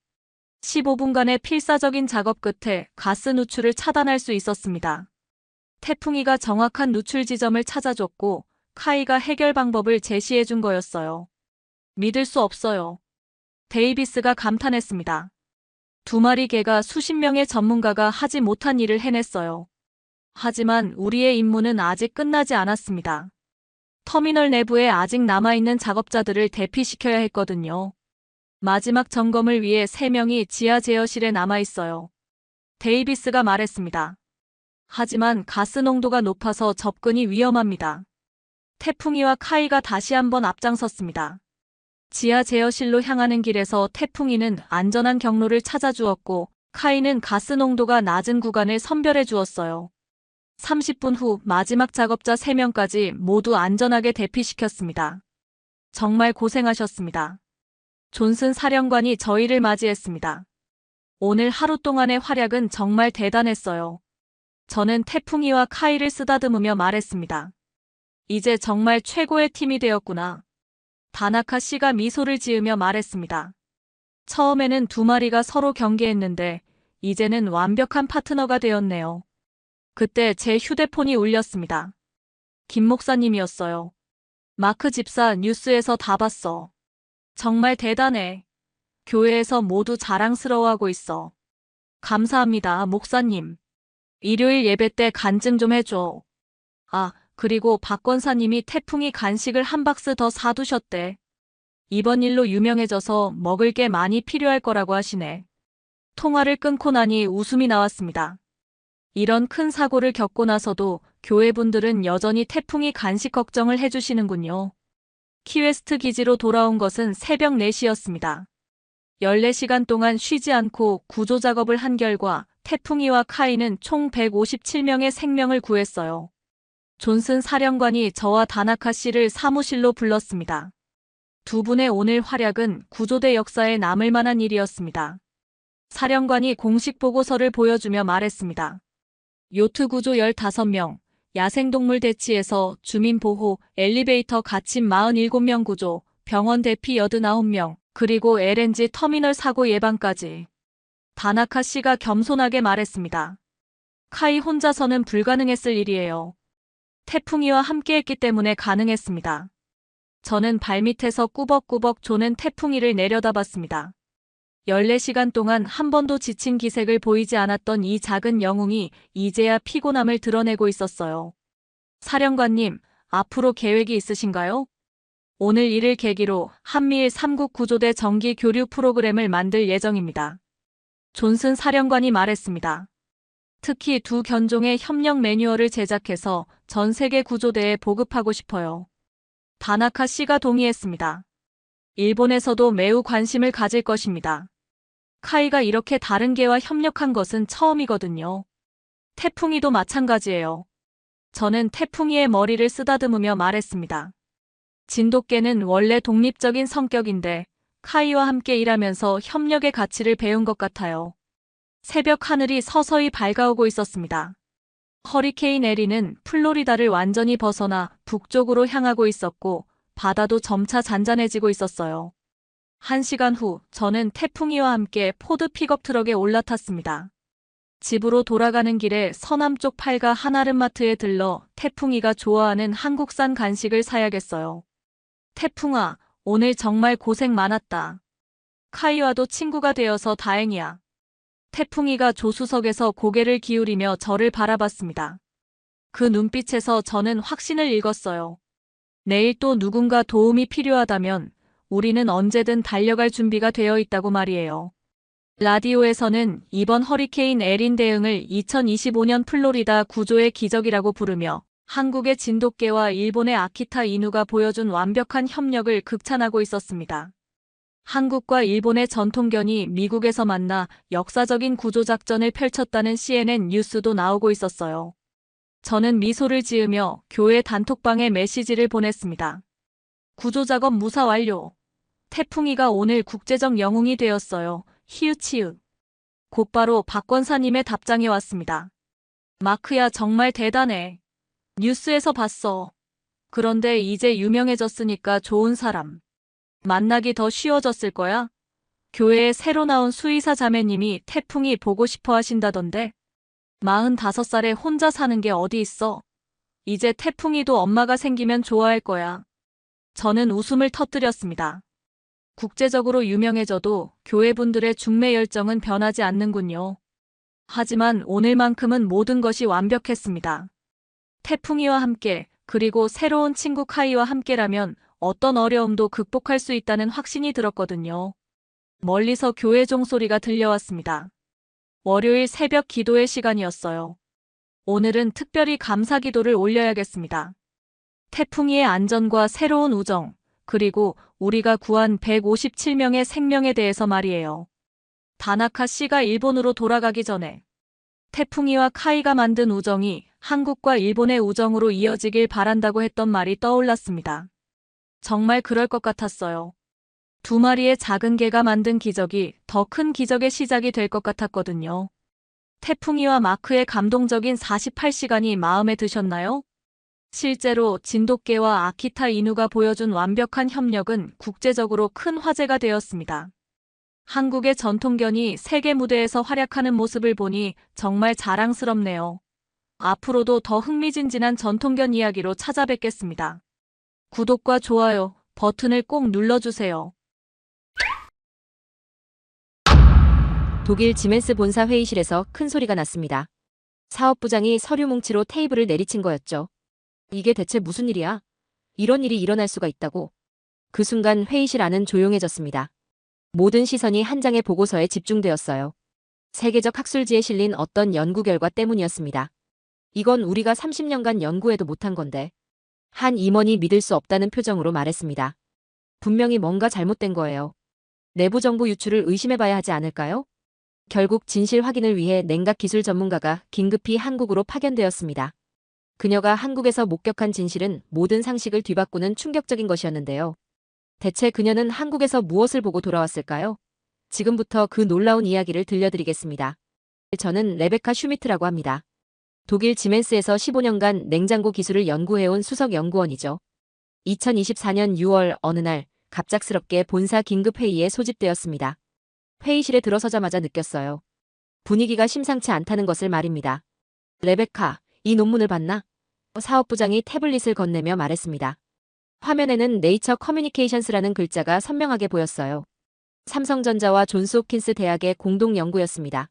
15분간의 필사적인 작업 끝에 가스 누출을 차단할 수 있었습니다. 태풍이가 정확한 누출 지점을 찾아줬고 카이가 해결 방법을 제시해준 거였어요. 믿을 수 없어요. 데이비스가 감탄했습니다. 두 마리 개가 수십 명의 전문가가 하지 못한 일을 해냈어요. 하지만 우리의 임무는 아직 끝나지 않았습니다. 터미널 내부에 아직 남아있는 작업자들을 대피시켜야 했거든요. 마지막 점검을 위해 3명이 지하 제어실에 남아있어요. 데이비스가 말했습니다. 하지만 가스 농도가 높아서 접근이 위험합니다. 태풍이와 카이가 다시 한번 앞장섰습니다. 지하 제어실로 향하는 길에서 태풍이는 안전한 경로를 찾아주었고 카이는 가스 농도가 낮은 구간을 선별해 주었어요. 30분 후 마지막 작업자 3명까지 모두 안전하게 대피시켰습니다. 정말 고생하셨습니다. 존슨 사령관이 저희를 맞이했습니다. 오늘 하루 동안의 활약은 정말 대단했어요. 저는 태풍이와 카이를 쓰다듬으며 말했습니다. 이제 정말 최고의 팀이 되었구나. 다나카 씨가 미소를 지으며 말했습니다. 처음에는 두 마리가 서로 경계했는데 이제는 완벽한 파트너가 되었네요. 그때 제 휴대폰이 울렸습니다. 김 목사님이었어요. 마크 집사 뉴스에서 다 봤어. 정말 대단해. 교회에서 모두 자랑스러워하고 있어. 감사합니다, 목사님. 일요일 예배 때 간증 좀 해줘. 아, 그리고 박 권사님이 태풍이 간식을 한 박스 더 사두셨대. 이번 일로 유명해져서 먹을 게 많이 필요할 거라고 하시네. 통화를 끊고 나니 웃음이 나왔습니다. 이런 큰 사고를 겪고 나서도 교회분들은 여전히 태풍이 간식 걱정을 해주시는군요. 키웨스트 기지로 돌아온 것은 새벽 4시였습니다. 14시간 동안 쉬지 않고 구조 작업을 한 결과 태풍이와 카이는 총 157명의 생명을 구했어요. 존슨 사령관이 저와 다나카 씨를 사무실로 불렀습니다. 두 분의 오늘 활약은 구조대 역사에 남을 만한 일이었습니다. 사령관이 공식 보고서를 보여주며 말했습니다. 요트 구조 15명, 야생동물 대치에서 주민보호, 엘리베이터 갇힘 47명 구조, 병원 대피 89명, 그리고 LNG 터미널 사고 예방까지. 다나카 씨가 겸손하게 말했습니다. 카이 혼자서는 불가능했을 일이에요. 태풍이와 함께했기 때문에 가능했습니다. 저는 발밑에서 꾸벅꾸벅 조는 태풍이를 내려다봤습니다. 14시간 동안 한 번도 지친 기색을 보이지 않았던 이 작은 영웅이 이제야 피곤함을 드러내고 있었어요. 사령관님, 앞으로 계획이 있으신가요? 오늘 이를 계기로 한미일 3국 구조대 정기 교류 프로그램을 만들 예정입니다. 존슨 사령관이 말했습니다. 특히 두 견종의 협력 매뉴얼을 제작해서 전 세계 구조대에 보급하고 싶어요. 다나카 씨가 동의했습니다. 일본에서도 매우 관심을 가질 것입니다. 카이가 이렇게 다른 개와 협력한 것은 처음이거든요. 태풍이도 마찬가지예요. 저는 태풍이의 머리를 쓰다듬으며 말했습니다. 진돗개는 원래 독립적인 성격인데 카이와 함께 일하면서 협력의 가치를 배운 것 같아요. 새벽 하늘이 서서히 밝아오고 있었습니다. 허리케인 에리는 플로리다를 완전히 벗어나 북쪽으로 향하고 있었고 바다도 점차 잔잔해지고 있었어요. 1시간 후 저는 태풍이와 함께 포드 픽업 트럭에 올라탔습니다. 집으로 돌아가는 길에 서남쪽 팔가 한아름마트에 들러 태풍이가 좋아하는 한국산 간식을 사야겠어요. 태풍아, 오늘 정말 고생 많았다. 카이와도 친구가 되어서 다행이야. 태풍이가 조수석에서 고개를 기울이며 저를 바라봤습니다. 그 눈빛에서 저는 확신을 읽었어요. 내일 또 누군가 도움이 필요하다면 우리는 언제든 달려갈 준비가 되어 있다고 말이에요. 라디오에서는 이번 허리케인 에린 대응을 2025년 플로리다 구조의 기적이라고 부르며 한국의 진돗개와 일본의 아키타 이누가 보여준 완벽한 협력을 극찬하고 있었습니다. 한국과 일본의 전통견이 미국에서 만나 역사적인 구조작전을 펼쳤다는 CNN 뉴스도 나오고 있었어요. 저는 미소를 지으며 교회 단톡방에 메시지를 보냈습니다. 구조작업 무사 완료. 태풍이가 오늘 국제적 영웅이 되었어요. 히읗히읗. 곧바로 박 권사님의 답장이 왔습니다. 마크야 정말 대단해. 뉴스에서 봤어. 그런데 이제 유명해졌으니까 좋은 사람. 만나기 더 쉬워졌을 거야? 교회에 새로 나온 수의사 자매님이 태풍이 보고 싶어 하신다던데. 45살에 혼자 사는 게 어디 있어? 이제 태풍이도 엄마가 생기면 좋아할 거야. 저는 웃음을 터뜨렸습니다. 국제적으로 유명해져도 교회분들의 중매 열정은 변하지 않는군요. 하지만 오늘만큼은 모든 것이 완벽했습니다. 태풍이와 함께, 그리고 새로운 친구 카이와 함께라면 어떤 어려움도 극복할 수 있다는 확신이 들었거든요. 멀리서 교회 종소리가 들려왔습니다. 월요일 새벽 기도의 시간이었어요. 오늘은 특별히 감사 기도를 올려야겠습니다. 태풍이의 안전과 새로운 우정, 그리고 우리가 구한 157명의 생명에 대해서 말이에요. 다나카 씨가 일본으로 돌아가기 전에 태풍이와 카이가 만든 우정이 한국과 일본의 우정으로 이어지길 바란다고 했던 말이 떠올랐습니다. 정말 그럴 것 같았어요. 두 마리의 작은 개가 만든 기적이 더 큰 기적의 시작이 될 것 같았거든요. 태풍이와 마크의 감동적인 48시간이 마음에 드셨나요? 실제로 진돗개와 아키타 이누가 보여준 완벽한 협력은 국제적으로 큰 화제가 되었습니다. 한국의 전통견이 세계 무대에서 활약하는 모습을 보니 정말 자랑스럽네요. 앞으로도 더 흥미진진한 전통견 이야기로 찾아뵙겠습니다. 구독과 좋아요 버튼을 꼭 눌러주세요. 독일 지멘스 본사 회의실에서 큰 소리가 났습니다. 사업부장이 서류 뭉치로 테이블을 내리친 거였죠. 이게 대체 무슨 일이야? 이런 일이 일어날 수가 있다고. 그 순간 회의실 안은 조용해졌습니다. 모든 시선이 한 장의 보고서에 집중되었어요. 세계적 학술지에 실린 어떤 연구 결과 때문이었습니다. 이건 우리가 30년간 연구해도 못한 건데. 한 임원이 믿을 수 없다는 표정으로 말했습니다. 분명히 뭔가 잘못된 거예요. 내부 정보 유출을 의심해봐야 하지 않을까요? 결국 진실 확인을 위해 냉각 기술 전문가가 긴급히 한국으로 파견되었습니다. 그녀가 한국에서 목격한 진실은 모든 상식을 뒤바꾸는 충격적인 것이었는데요. 대체 그녀는 한국에서 무엇을 보고 돌아왔을까요? 지금부터 그 놀라운 이야기를 들려드리겠습니다. 저는 레베카 슈미트라고 합니다. 독일 지멘스에서 15년간 냉장고 기술을 연구해온 수석 연구원이죠. 2024년 6월 어느 날 갑작스럽게 본사 긴급회의에 소집되었습니다. 회의실에 들어서자마자 느꼈어요. 분위기가 심상치 않다는 것을 말입니다. 레베카, 이 논문을 봤나? 사업부장이 태블릿을 건네며 말했습니다. 화면에는 네이처 커뮤니케이션스라는 글자가 선명하게 보였어요. 삼성전자와 존스홉킨스 대학의 공동 연구였습니다.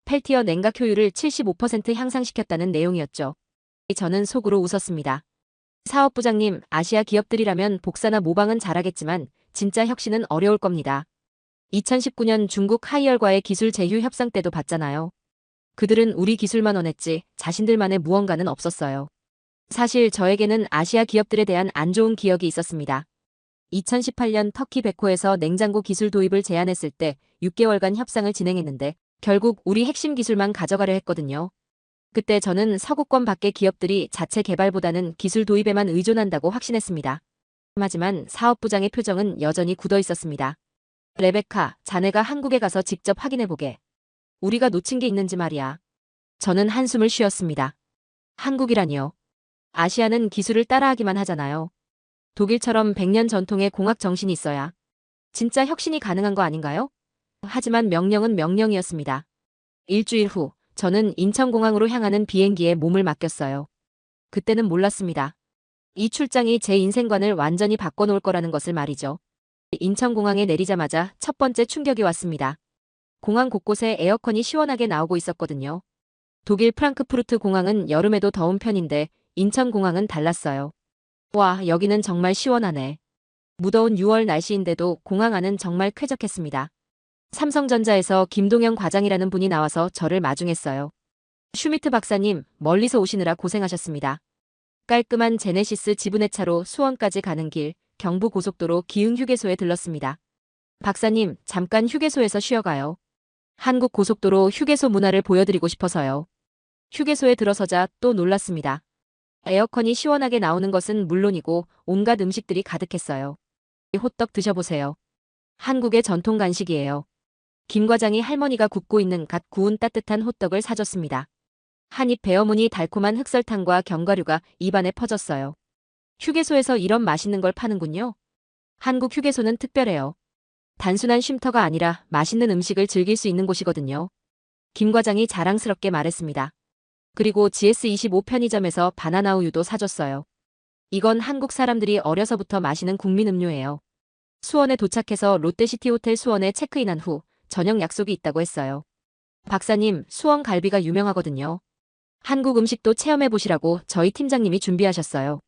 펠티어 냉각 효율을 75% 향상시켰다는 내용이었죠. 저는 속으로 웃었습니다. 사업부장님, 아시아 기업들이라면 복사나 모방은 잘하겠지만 진짜 혁신은 어려울 겁니다. 2019년 중국 하이얼과의 기술 제휴 협상 때도 봤잖아요. 그들은 우리 기술만 원했지 자신들만의 무언가는 없었어요. 사실 저에게는 아시아 기업들에 대한 안 좋은 기억이 있었습니다. 2018년 터키 베코에서 냉장고 기술 도입을 제안했을 때 6개월간 협상을 진행했는데 결국 우리 핵심 기술만 가져가려 했거든요. 그때 저는 서구권 밖의 기업들이 자체 개발보다는 기술 도입에만 의존한다고 확신했습니다. 하지만 사업부장의 표정은 여전히 굳어 있었습니다. 레베카, 자네가 한국에 가서 직접 확인해보게. 우리가 놓친 게 있는지 말이야. 저는 한숨을 쉬었습니다. 한국이라니요. 아시아는 기술을 따라하기만 하잖아요. 독일처럼 100년 전통의 공학 정신이 있어야 진짜 혁신이 가능한 거 아닌가요? 하지만 명령은 명령이었습니다. 일주일 후 저는 인천공항으로 향하는 비행기에 몸을 맡겼어요. 그때는 몰랐습니다. 이 출장이 제 인생관을 완전히 바꿔놓을 거라는 것을 말이죠. 인천공항에 내리자마자 첫 번째 충격이 왔습니다. 공항 곳곳에 에어컨이 시원하게 나오고 있었거든요. 독일 프랑크푸르트 공항은 여름에도 더운 편인데 인천공항은 달랐어요. 와, 여기는 정말 시원하네. 무더운 6월 날씨인데도 공항 안은 정말 쾌적했습니다. 삼성전자에서 김동영 과장이라는 분이 나와서 저를 마중했어요. 슈미트 박사님, 멀리서 오시느라 고생하셨습니다. 깔끔한 제네시스 지분의 차로 수원까지 가는 길, 경부고속도로 기흥휴게소에 들렀습니다. 박사님, 잠깐 휴게소에서 쉬어가요. 한국 고속도로 휴게소 문화를 보여드리고 싶어서요. 휴게소에 들어서자 또 놀랐습니다. 에어컨이 시원하게 나오는 것은 물론이고 온갖 음식들이 가득했어요. 호떡 드셔보세요. 한국의 전통 간식이에요. 김 과장이 할머니가 굽고 있는 갓 구운 따뜻한 호떡을 사줬습니다. 한 입 베어무니 달콤한 흑설탕과 견과류가 입안에 퍼졌어요. 휴게소에서 이런 맛있는 걸 파는군요. 한국 휴게소는 특별해요. 단순한 쉼터가 아니라 맛있는 음식을 즐길 수 있는 곳이거든요. 김 과장이 자랑스럽게 말했습니다. 그리고 GS25 편의점에서 바나나 우유도 사줬어요. 이건 한국 사람들이 어려서부터 마시는 국민 음료예요. 수원에 도착해서 롯데시티 호텔 수원에 체크인한 후 저녁 약속이 있다고 했어요. 박사님, 수원 갈비가 유명하거든요. 한국 음식도 체험해보시라고 저희 팀장님이 준비하셨어요.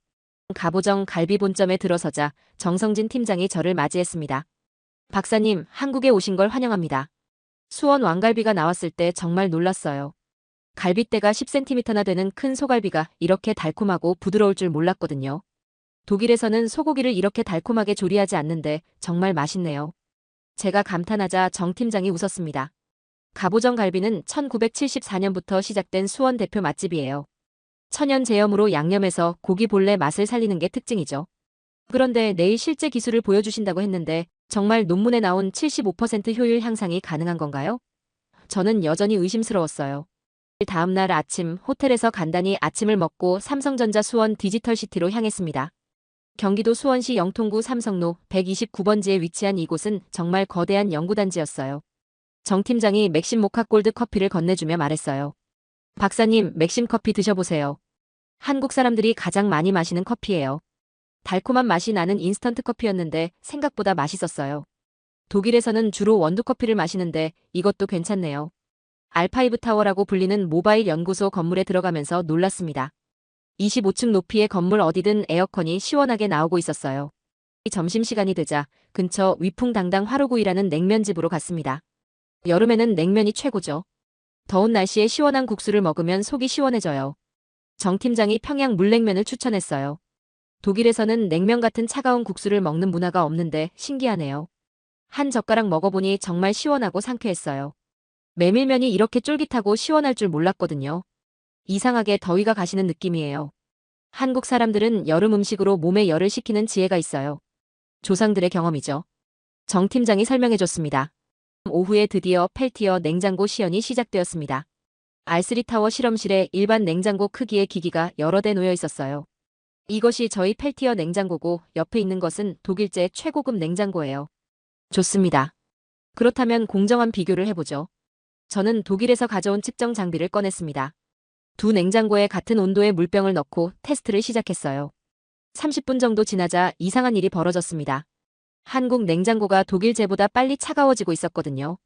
가보정 갈비 본점에 들어서자 정성진 팀장이 저를 맞이했습니다. 박사님, 한국에 오신 걸 환영합니다. 수원 왕갈비가 나왔을 때 정말 놀랐어요. 갈빗대가 10cm나 되는 큰 소갈비가 이렇게 달콤하고 부드러울 줄 몰랐거든요. 독일에서는 소고기를 이렇게 달콤하게 조리하지 않는데 정말 맛있네요. 제가 감탄하자 정 팀장이 웃었습니다. 가보정 갈비는 1974년부터 시작된 수원 대표 맛집이에요. 천연 제염으로 양념해서 고기 본래 맛을 살리는 게 특징이죠. 그런데 내일 실제 기술을 보여주신다고 했는데 정말 논문에 나온 75% 효율 향상이 가능한 건가요? 저는 여전히 의심스러웠어요. 다음 날 아침 호텔에서 간단히 아침을 먹고 삼성전자 수원 디지털시티로 향했습니다. 경기도 수원시 영통구 삼성로 129번지에 위치한 이곳은 정말 거대한 연구단지였어요. 정 팀장이 맥심 모카 골드 커피를 건네주며 말했어요. 박사님, 맥심 커피 드셔보세요. 한국 사람들이 가장 많이 마시는 커피예요. 달콤한 맛이 나는 인스턴트 커피였는데 생각보다 맛있었어요. 독일에서는 주로 원두커피를 마시는데 이것도 괜찮네요. 알파이브 타워라고 불리는 모바일 연구소 건물에 들어가면서 놀랐습니다. 25층 높이의 건물 어디든 에어컨이 시원하게 나오고 있었어요. 점심시간이 되자 근처 위풍당당 화로구이라는 냉면집으로 갔습니다. 여름에는 냉면이 최고죠. 더운 날씨에 시원한 국수를 먹으면 속이 시원해져요. 정 팀장이 평양 물냉면을 추천했어요. 독일에서는 냉면 같은 차가운 국수를 먹는 문화가 없는데 신기하네요. 한 젓가락 먹어보니 정말 시원하고 상쾌했어요. 메밀면이 이렇게 쫄깃하고 시원할 줄 몰랐거든요. 이상하게 더위가 가시는 느낌이에요. 한국 사람들은 여름 음식으로 몸에 열을 식히는 지혜가 있어요. 조상들의 경험이죠. 정 팀장이 설명해줬습니다. 오후에 드디어 펠티어 냉장고 시연이 시작되었습니다. R3타워 실험실에 일반 냉장고 크기의 기기가 여러 대 놓여 있었어요. 이것이 저희 펠티어 냉장고고 옆에 있는 것은 독일제 최고급 냉장고예요. 좋습니다. 그렇다면 공정한 비교를 해보죠. 저는 독일에서 가져온 측정 장비를 꺼냈습니다. 두 냉장고에 같은 온도의 물병을 넣고 테스트를 시작했어요. 30분 정도 지나자 이상한 일이 벌어졌습니다. 한국 냉장고가 독일제보다 빨리 차가워지고 있었거든요.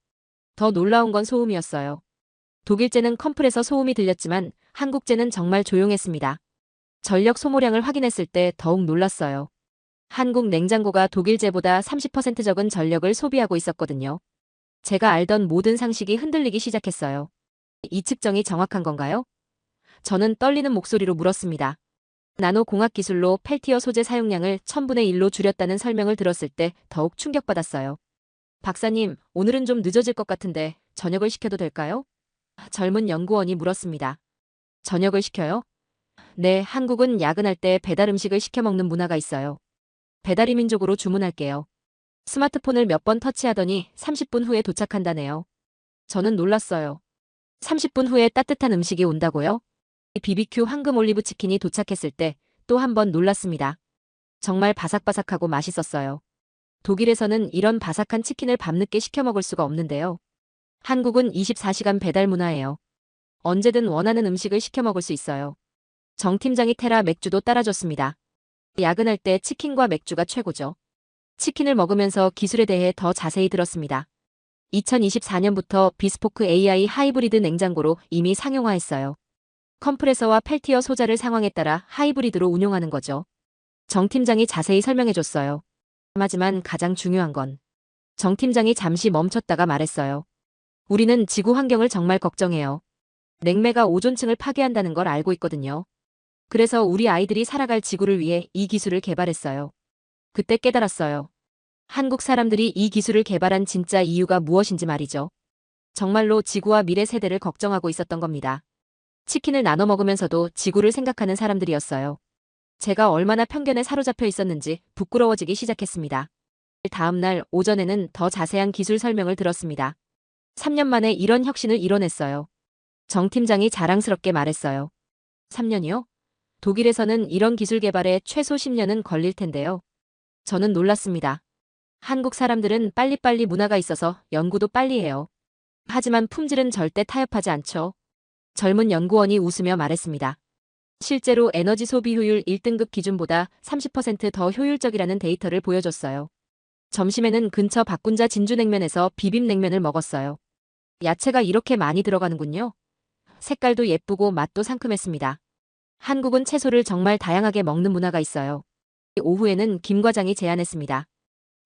더 놀라운 건 소음이었어요. 독일제는 컴프레서 소음이 들렸지만 한국제는 정말 조용했습니다. 전력 소모량을 확인했을 때 더욱 놀랐어요. 한국 냉장고가 독일제보다 30% 적은 전력을 소비하고 있었거든요. 제가 알던 모든 상식이 흔들리기 시작했어요. 이 측정이 정확한 건가요? 저는 떨리는 목소리로 물었습니다. 나노공학 기술로 펠티어 소재 사용량을 1000분의 1로 줄였다는 설명을 들었을 때 더욱 충격받았어요. 박사님, 오늘은 좀 늦어질 것 같은데 저녁을 시켜도 될까요? 젊은 연구원이 물었습니다. 저녁을 시켜요? 네, 한국은 야근할 때 배달 음식을 시켜 먹는 문화가 있어요. 배달의 민족으로 주문할게요. 스마트폰을 몇 번 터치하더니 30분 후에 도착한다네요. 저는 놀랐어요. 30분 후에 따뜻한 음식이 온다고요? BBQ 황금 올리브 치킨이 도착했을 때 또 한 번 놀랐습니다. 정말 바삭바삭하고 맛있었어요. 독일에서는 이런 바삭한 치킨을 밤늦게 시켜 먹을 수가 없는데요. 한국은 24시간 배달 문화예요. 언제든 원하는 음식을 시켜 먹을 수 있어요. 정 팀장이 테라 맥주도 따라줬습니다. 야근할 때 치킨과 맥주가 최고죠. 치킨을 먹으면서 기술에 대해 더 자세히 들었습니다. 2024년부터 비스포크 AI 하이브리드 냉장고로 이미 상용화했어요. 컴프레서와 펠티어 소자를 상황에 따라 하이브리드로 운용하는 거죠. 정 팀장이 자세히 설명해줬어요. 하지만 가장 중요한 건 정 팀장이 잠시 멈췄다가 말했어요. 우리는 지구 환경을 정말 걱정해요. 냉매가 오존층을 파괴한다는 걸 알고 있거든요. 그래서 우리 아이들이 살아갈 지구를 위해 이 기술을 개발했어요. 그때 깨달았어요. 한국 사람들이 이 기술을 개발한 진짜 이유가 무엇인지 말이죠. 정말로 지구와 미래 세대를 걱정하고 있었던 겁니다. 치킨을 나눠 먹으면서도 지구를 생각하는 사람들이었어요. 제가 얼마나 편견에 사로잡혀 있었는지 부끄러워지기 시작했습니다. 다음 날 오전에는 더 자세한 기술 설명을 들었습니다. 3년 만에 이런 혁신을 이뤄냈어요. 정 팀장이 자랑스럽게 말했어요. 3년이요? 독일에서는 이런 기술 개발에 최소 10년은 걸릴 텐데요. 저는 놀랐습니다. 한국 사람들은 빨리빨리 문화가 있어서 연구도 빨리 해요. 하지만 품질은 절대 타협하지 않죠. 젊은 연구원이 웃으며 말했습니다. 실제로 에너지 소비 효율 1등급 기준보다 30%더 효율적이라는 데이터를 보여줬어요. 점심에는 근처 박군자 진주냉면에서 비빔냉면을 먹었어요. 야채가 이렇게 많이 들어가는군요. 색깔도 예쁘고 맛도 상큼했습니다. 한국은 채소를 정말 다양하게 먹는 문화가 있어요. 오후에는 김 과장이 제안했습니다.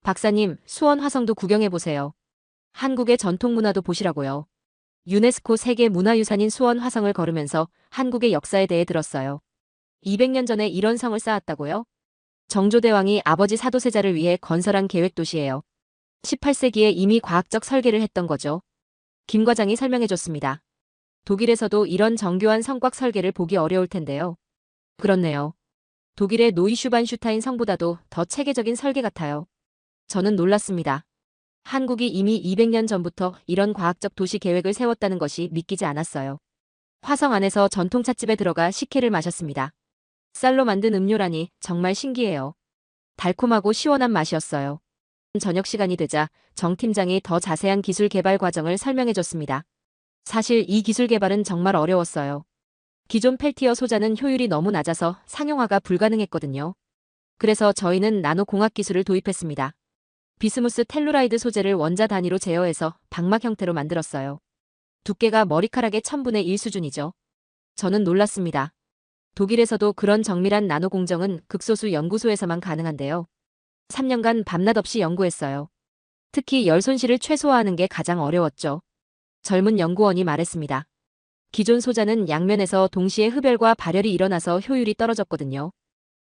박사님, 수원 화성도 구경해보세요. 한국의 전통 문화도 보시라고요. 유네스코 세계 문화유산인 수원 화성을 걸으면서 한국의 역사에 대해 들었어요. 200년 전에 이런 성을 쌓았다고요? 정조대왕이 아버지 사도세자를 위해 건설한 계획도시예요. 18세기에 이미 과학적 설계를 했던 거죠. 김 과장이 설명해줬습니다. 독일에서도 이런 정교한 성곽 설계를 보기 어려울 텐데요. 그렇네요. 독일의 노이슈반슈타인 성보다도 더 체계적인 설계 같아요. 저는 놀랐습니다. 한국이 이미 200년 전부터 이런 과학적 도시 계획을 세웠다는 것이 믿기지 않았어요. 화성 안에서 전통 찻집에 들어가 식혜를 마셨습니다. 쌀로 만든 음료라니 정말 신기해요. 달콤하고 시원한 맛이었어요. 저녁 시간이 되자 정 팀장이 더 자세한 기술 개발 과정을 설명해줬습니다. 사실 이 기술 개발은 정말 어려웠어요. 기존 펠티어 소자는 효율이 너무 낮아서 상용화가 불가능했거든요. 그래서 저희는 나노공학 기술을 도입했습니다. 비스무스 텔루라이드 소재를 원자 단위로 제어해서 방막 형태로 만들었어요. 두께가 머리카락의 1000분의 1 수준이죠. 저는 놀랐습니다. 독일에서도 그런 정밀한 나노 공정은 극소수 연구소에서만 가능한데요. 3년간 밤낮 없이 연구했어요. 특히 열 손실을 최소화하는 게 가장 어려웠죠. 젊은 연구원이 말했습니다. 기존 소자는 양면에서 동시에 흡열과 발열이 일어나서 효율이 떨어졌거든요.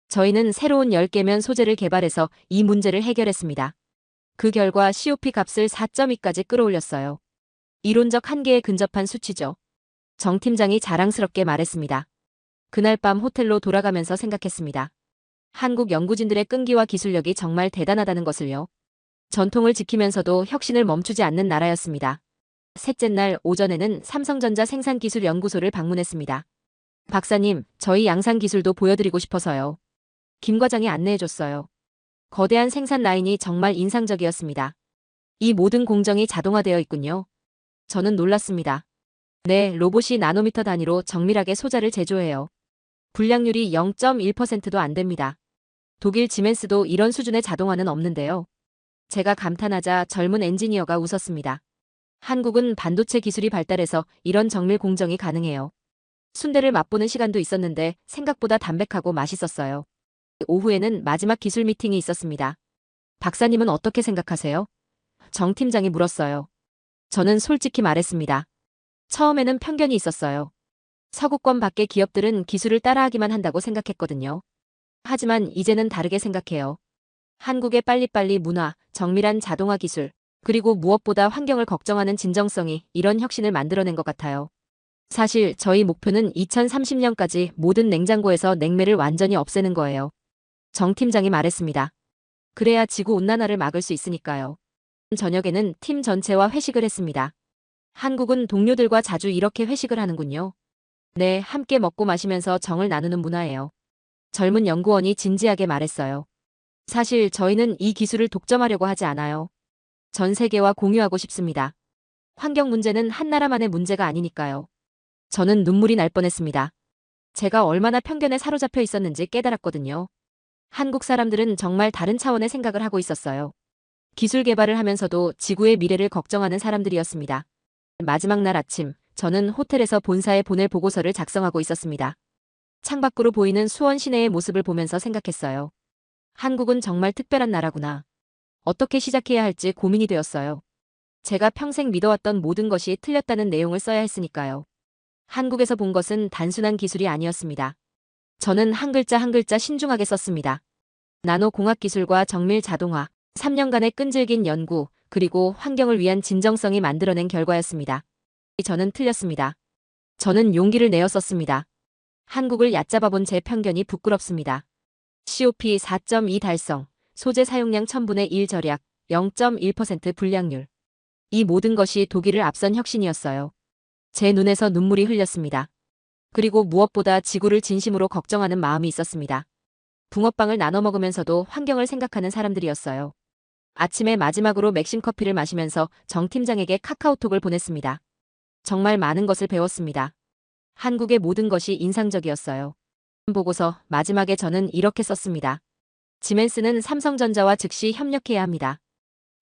저희는 새로운 10개면 소재를 개발해서 이 문제를 해결했습니다. 그 결과 COP 값을 4.2까지 끌어올렸어요. 이론적 한계에 근접한 수치죠. 정 팀장이 자랑스럽게 말했습니다. 그날 밤 호텔로 돌아가면서 생각했습니다. 한국 연구진들의 끈기와 기술력이 정말 대단하다는 것을요. 전통을 지키면서도 혁신을 멈추지 않는 나라였습니다. 셋째 날 오전에는 삼성전자 생산기술연구소를 방문했습니다. 박사님, 저희 양산기술도 보여드리고 싶어서요. 김 과장이 안내해줬어요. 거대한 생산 라인이 정말 인상적이었습니다. 이 모든 공정이 자동화되어 있군요. 저는 놀랐습니다. 네, 로봇이 나노미터 단위로 정밀하게 소자를 제조해요. 불량률이 0.1%도 안 됩니다. 독일 지멘스도 이런 수준의 자동화는 없는데요. 제가 감탄하자 젊은 엔지니어가 웃었습니다. 한국은 반도체 기술이 발달해서 이런 정밀 공정이 가능해요. 순대를 맛보는 시간도 있었는데 생각보다 담백하고 맛있었어요. 오후에는 마지막 기술 미팅이 있었습니다. 박사님은 어떻게 생각하세요? 정 팀장이 물었어요. 저는 솔직히 말했습니다. 처음에는 편견이 있었어요. 서구권 밖의 기업들은 기술을 따라하기만 한다고 생각했거든요. 하지만 이제는 다르게 생각해요. 한국의 빨리빨리 문화, 정밀한 자동화 기술, 그리고 무엇보다 환경을 걱정하는 진정성이 이런 혁신을 만들어낸 것 같아요. 사실 저희 목표는 2030년까지 모든 냉장고에서 냉매를 완전히 없애는 거예요. 정 팀장이 말했습니다. 그래야 지구온난화를 막을 수 있으니까요. 저녁에는 팀 전체와 회식을 했습니다. 한국은 동료들과 자주 이렇게 회식을 하는군요. 네, 함께 먹고 마시면서 정을 나누는 문화예요. 젊은 연구원이 진지하게 말했어요. 사실 저희는 이 기술을 독점하려고 하지 않아요. 전 세계와 공유하고 싶습니다. 환경 문제는 한 나라만의 문제가 아니니까요. 저는 눈물이 날 뻔했습니다. 제가 얼마나 편견에 사로잡혀 있었는지 깨달았거든요. 한국 사람들은 정말 다른 차원의 생각을 하고 있었어요. 기술 개발을 하면서도 지구의 미래를 걱정하는 사람들이었습니다. 마지막 날 아침, 저는 호텔에서 본사에 보낼 보고서를 작성하고 있었습니다. 창밖으로 보이는 수원 시내의 모습을 보면서 생각했어요. 한국은 정말 특별한 나라구나. 어떻게 시작해야 할지 고민이 되었어요. 제가 평생 믿어왔던 모든 것이 틀렸다는 내용을 써야 했으니까요. 한국에서 본 것은 단순한 기술이 아니었습니다. 저는 한 글자 한 글자 신중하게 썼습니다. 나노공학기술과 정밀 자동화, 3년간의 끈질긴 연구, 그리고 환경을 위한 진정성이 만들어낸 결과였습니다. 저는 틀렸습니다. 저는 용기를 내어 썼습니다. 한국을 얕잡아본 제 편견이 부끄럽습니다. COP 4.2 달성, 소재 사용량 1000분의 1 절약, 0.1% 불량률. 이 모든 것이 독일을 앞선 혁신이었어요. 제 눈에서 눈물이 흘렸습니다. 그리고 무엇보다 지구를 진심으로 걱정하는 마음이 있었습니다. 붕어빵을 나눠 먹으면서도 환경을 생각하는 사람들이었어요. 아침에 마지막으로 맥심 커피를 마시면서 정 팀장에게 카카오톡을 보냈습니다. 정말 많은 것을 배웠습니다. 한국의 모든 것이 인상적이었어요. 보고서 마지막에 저는 이렇게 썼습니다. 지멘스는 삼성전자와 즉시 협력해야 합니다.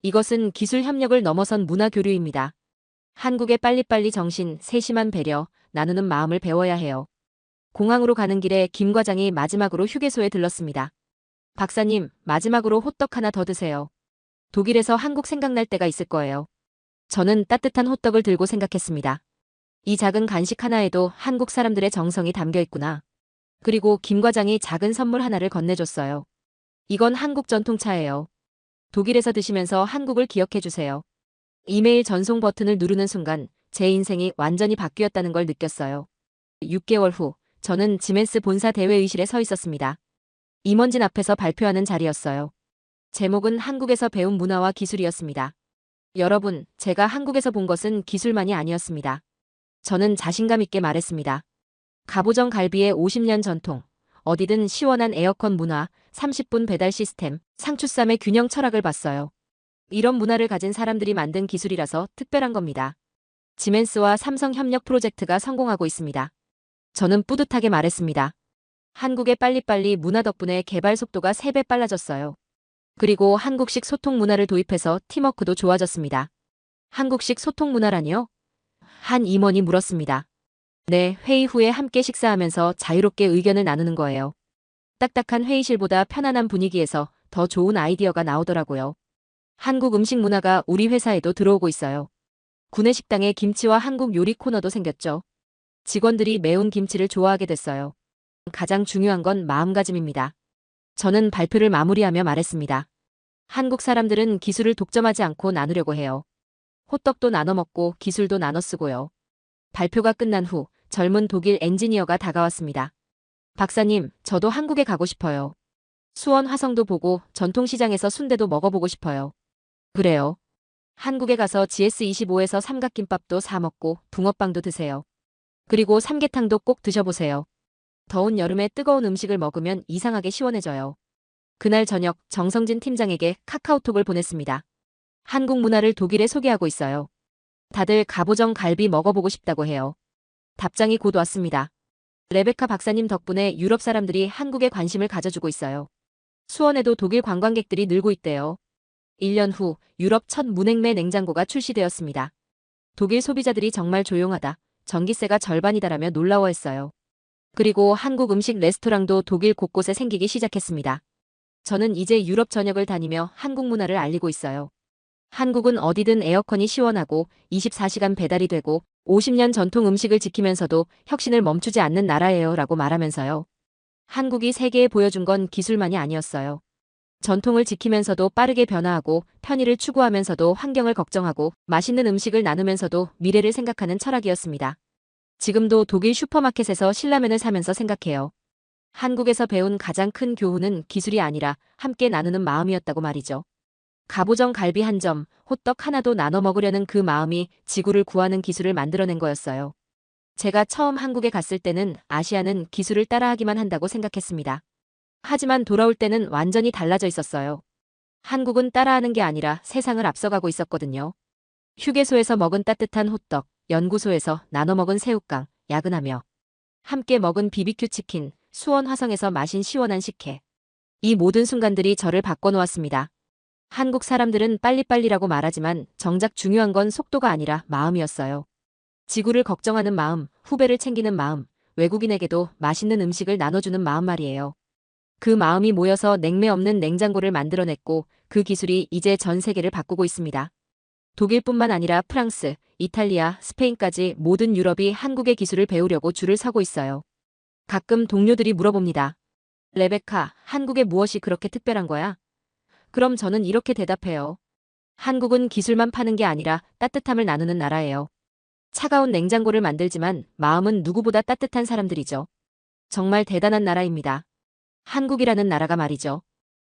이것은 기술 협력을 넘어선 문화 교류입니다. 한국의 빨리빨리 정신, 세심한 배려, 나누는 마음을 배워야 해요. 공항으로 가는 길에 김 과장이 마지막으로 휴게소에 들렀습니다. 박사님, 마지막으로 호떡 하나 더 드세요. 독일에서 한국 생각날 때가 있을 거예요. 저는 따뜻한 호떡을 들고 생각했습니다. 이 작은 간식 하나에도 한국 사람들의 정성이 담겨 있구나. 그리고 김 과장이 작은 선물 하나를 건네줬어요. 이건 한국 전통차예요. 독일에서 드시면서 한국을 기억해 주세요. 이메일 전송 버튼을 누르는 순간 제 인생이 완전히 바뀌었다는 걸 느꼈어요. 6개월 후 저는 지멘스 본사 대회의실에 서 있었습니다. 임원진 앞에서 발표하는 자리였어요. 제목은 한국에서 배운 문화와 기술이었습니다. 여러분, 제가 한국에서 본 것은 기술만이 아니었습니다. 저는 자신감 있게 말했습니다. 갑오정 갈비의 50년 전통, 어디든 시원한 에어컨 문화, 30분 배달 시스템, 상추쌈의 균형 철학을 봤어요. 이런 문화를 가진 사람들이 만든 기술이라서 특별한 겁니다. 지멘스와 삼성 협력 프로젝트가 성공하고 있습니다. 저는 뿌듯하게 말했습니다. 한국의 빨리빨리 문화 덕분에 개발 속도가 3배 빨라졌어요. 그리고 한국식 소통 문화를 도입해서 팀워크도 좋아졌습니다. 한국식 소통 문화라니요? 한 임원이 물었습니다. 네, 회의 후에 함께 식사하면서 자유롭게 의견을 나누는 거예요. 딱딱한 회의실보다 편안한 분위기에서 더 좋은 아이디어가 나오더라고요. 한국 음식 문화가 우리 회사에도 들어오고 있어요. 구내식당에 김치와 한국 요리 코너도 생겼죠. 직원들이 매운 김치를 좋아하게 됐어요. 가장 중요한 건 마음가짐입니다. 저는 발표를 마무리하며 말했습니다. 한국 사람들은 기술을 독점하지 않고 나누려고 해요. 호떡도 나눠 먹고 기술도 나눠 쓰고요. 발표가 끝난 후 젊은 독일 엔지니어가 다가왔습니다. 박사님, 저도 한국에 가고 싶어요. 수원 화성도 보고 전통시장에서 순대도 먹어보고 싶어요. 그래요. 한국에 가서 GS25에서 삼각김밥도 사 먹고 붕어빵도 드세요. 그리고 삼계탕도 꼭 드셔보세요. 더운 여름에 뜨거운 음식을 먹으면 이상하게 시원해져요. 그날 저녁 정성진 팀장에게 카카오톡을 보냈습니다. 한국 문화를 독일에 소개하고 있어요. 다들 가보정 갈비 먹어보고 싶다고 해요. 답장이 곧 왔습니다. 레베카 박사님 덕분에 유럽 사람들이 한국에 관심을 가져주고 있어요. 수원에도 독일 관광객들이 늘고 있대요. 1년 후 유럽 첫 문행매 냉장고가 출시되었습니다. 독일 소비자들이 정말 조용하다. 전기세가 절반이다라며 놀라워했어요. 그리고 한국 음식 레스토랑도 독일 곳곳에 생기기 시작했습니다. 저는 이제 유럽 전역을 다니며 한국 문화를 알리고 있어요. 한국은 어디든 에어컨이 시원하고 24시간 배달이 되고 50년 전통 음식을 지키면서도 혁신을 멈추지 않는 나라예요 라고 말하면서요. 한국이 세계에 보여준 건 기술만이 아니었어요. 전통을 지키면서도 빠르게 변화하고 편의를 추구하면서도 환경을 걱정하고 맛있는 음식을 나누면서도 미래를 생각하는 철학이었습니다. 지금도 독일 슈퍼마켓에서 신라면을 사면서 생각해요. 한국에서 배운 가장 큰 교훈은 기술이 아니라 함께 나누는 마음이었다고 말이죠. 갑오정 갈비 한 점, 호떡 하나도 나눠 먹으려는 그 마음이 지구를 구하는 기술을 만들어낸 거였어요. 제가 처음 한국에 갔을 때는 아시아는 기술을 따라하기만 한다고 생각했습니다. 하지만 돌아올 때는 완전히 달라져 있었어요. 한국은 따라하는 게 아니라 세상을 앞서가고 있었거든요. 휴게소에서 먹은 따뜻한 호떡, 연구소에서 나눠 먹은 새우깡, 야근하며 함께 먹은 BBQ 치킨, 수원 화성에서 마신 시원한 식혜. 이 모든 순간들이 저를 바꿔놓았습니다. 한국 사람들은 빨리빨리라고 말하지만 정작 중요한 건 속도가 아니라 마음이었어요. 지구를 걱정하는 마음, 후배를 챙기는 마음, 외국인에게도 맛있는 음식을 나눠주는 마음 말이에요. 그 마음이 모여서 냉매 없는 냉장고를 만들어냈고 그 기술이 이제 전 세계를 바꾸고 있습니다. 독일뿐만 아니라 프랑스, 이탈리아, 스페인까지 모든 유럽이 한국의 기술을 배우려고 줄을 서고 있어요. 가끔 동료들이 물어봅니다. 레베카, 한국에 무엇이 그렇게 특별한 거야? 그럼 저는 이렇게 대답해요. 한국은 기술만 파는 게 아니라 따뜻함을 나누는 나라예요. 차가운 냉장고를 만들지만 마음은 누구보다 따뜻한 사람들이죠. 정말 대단한 나라입니다. 한국이라는 나라가 말이죠.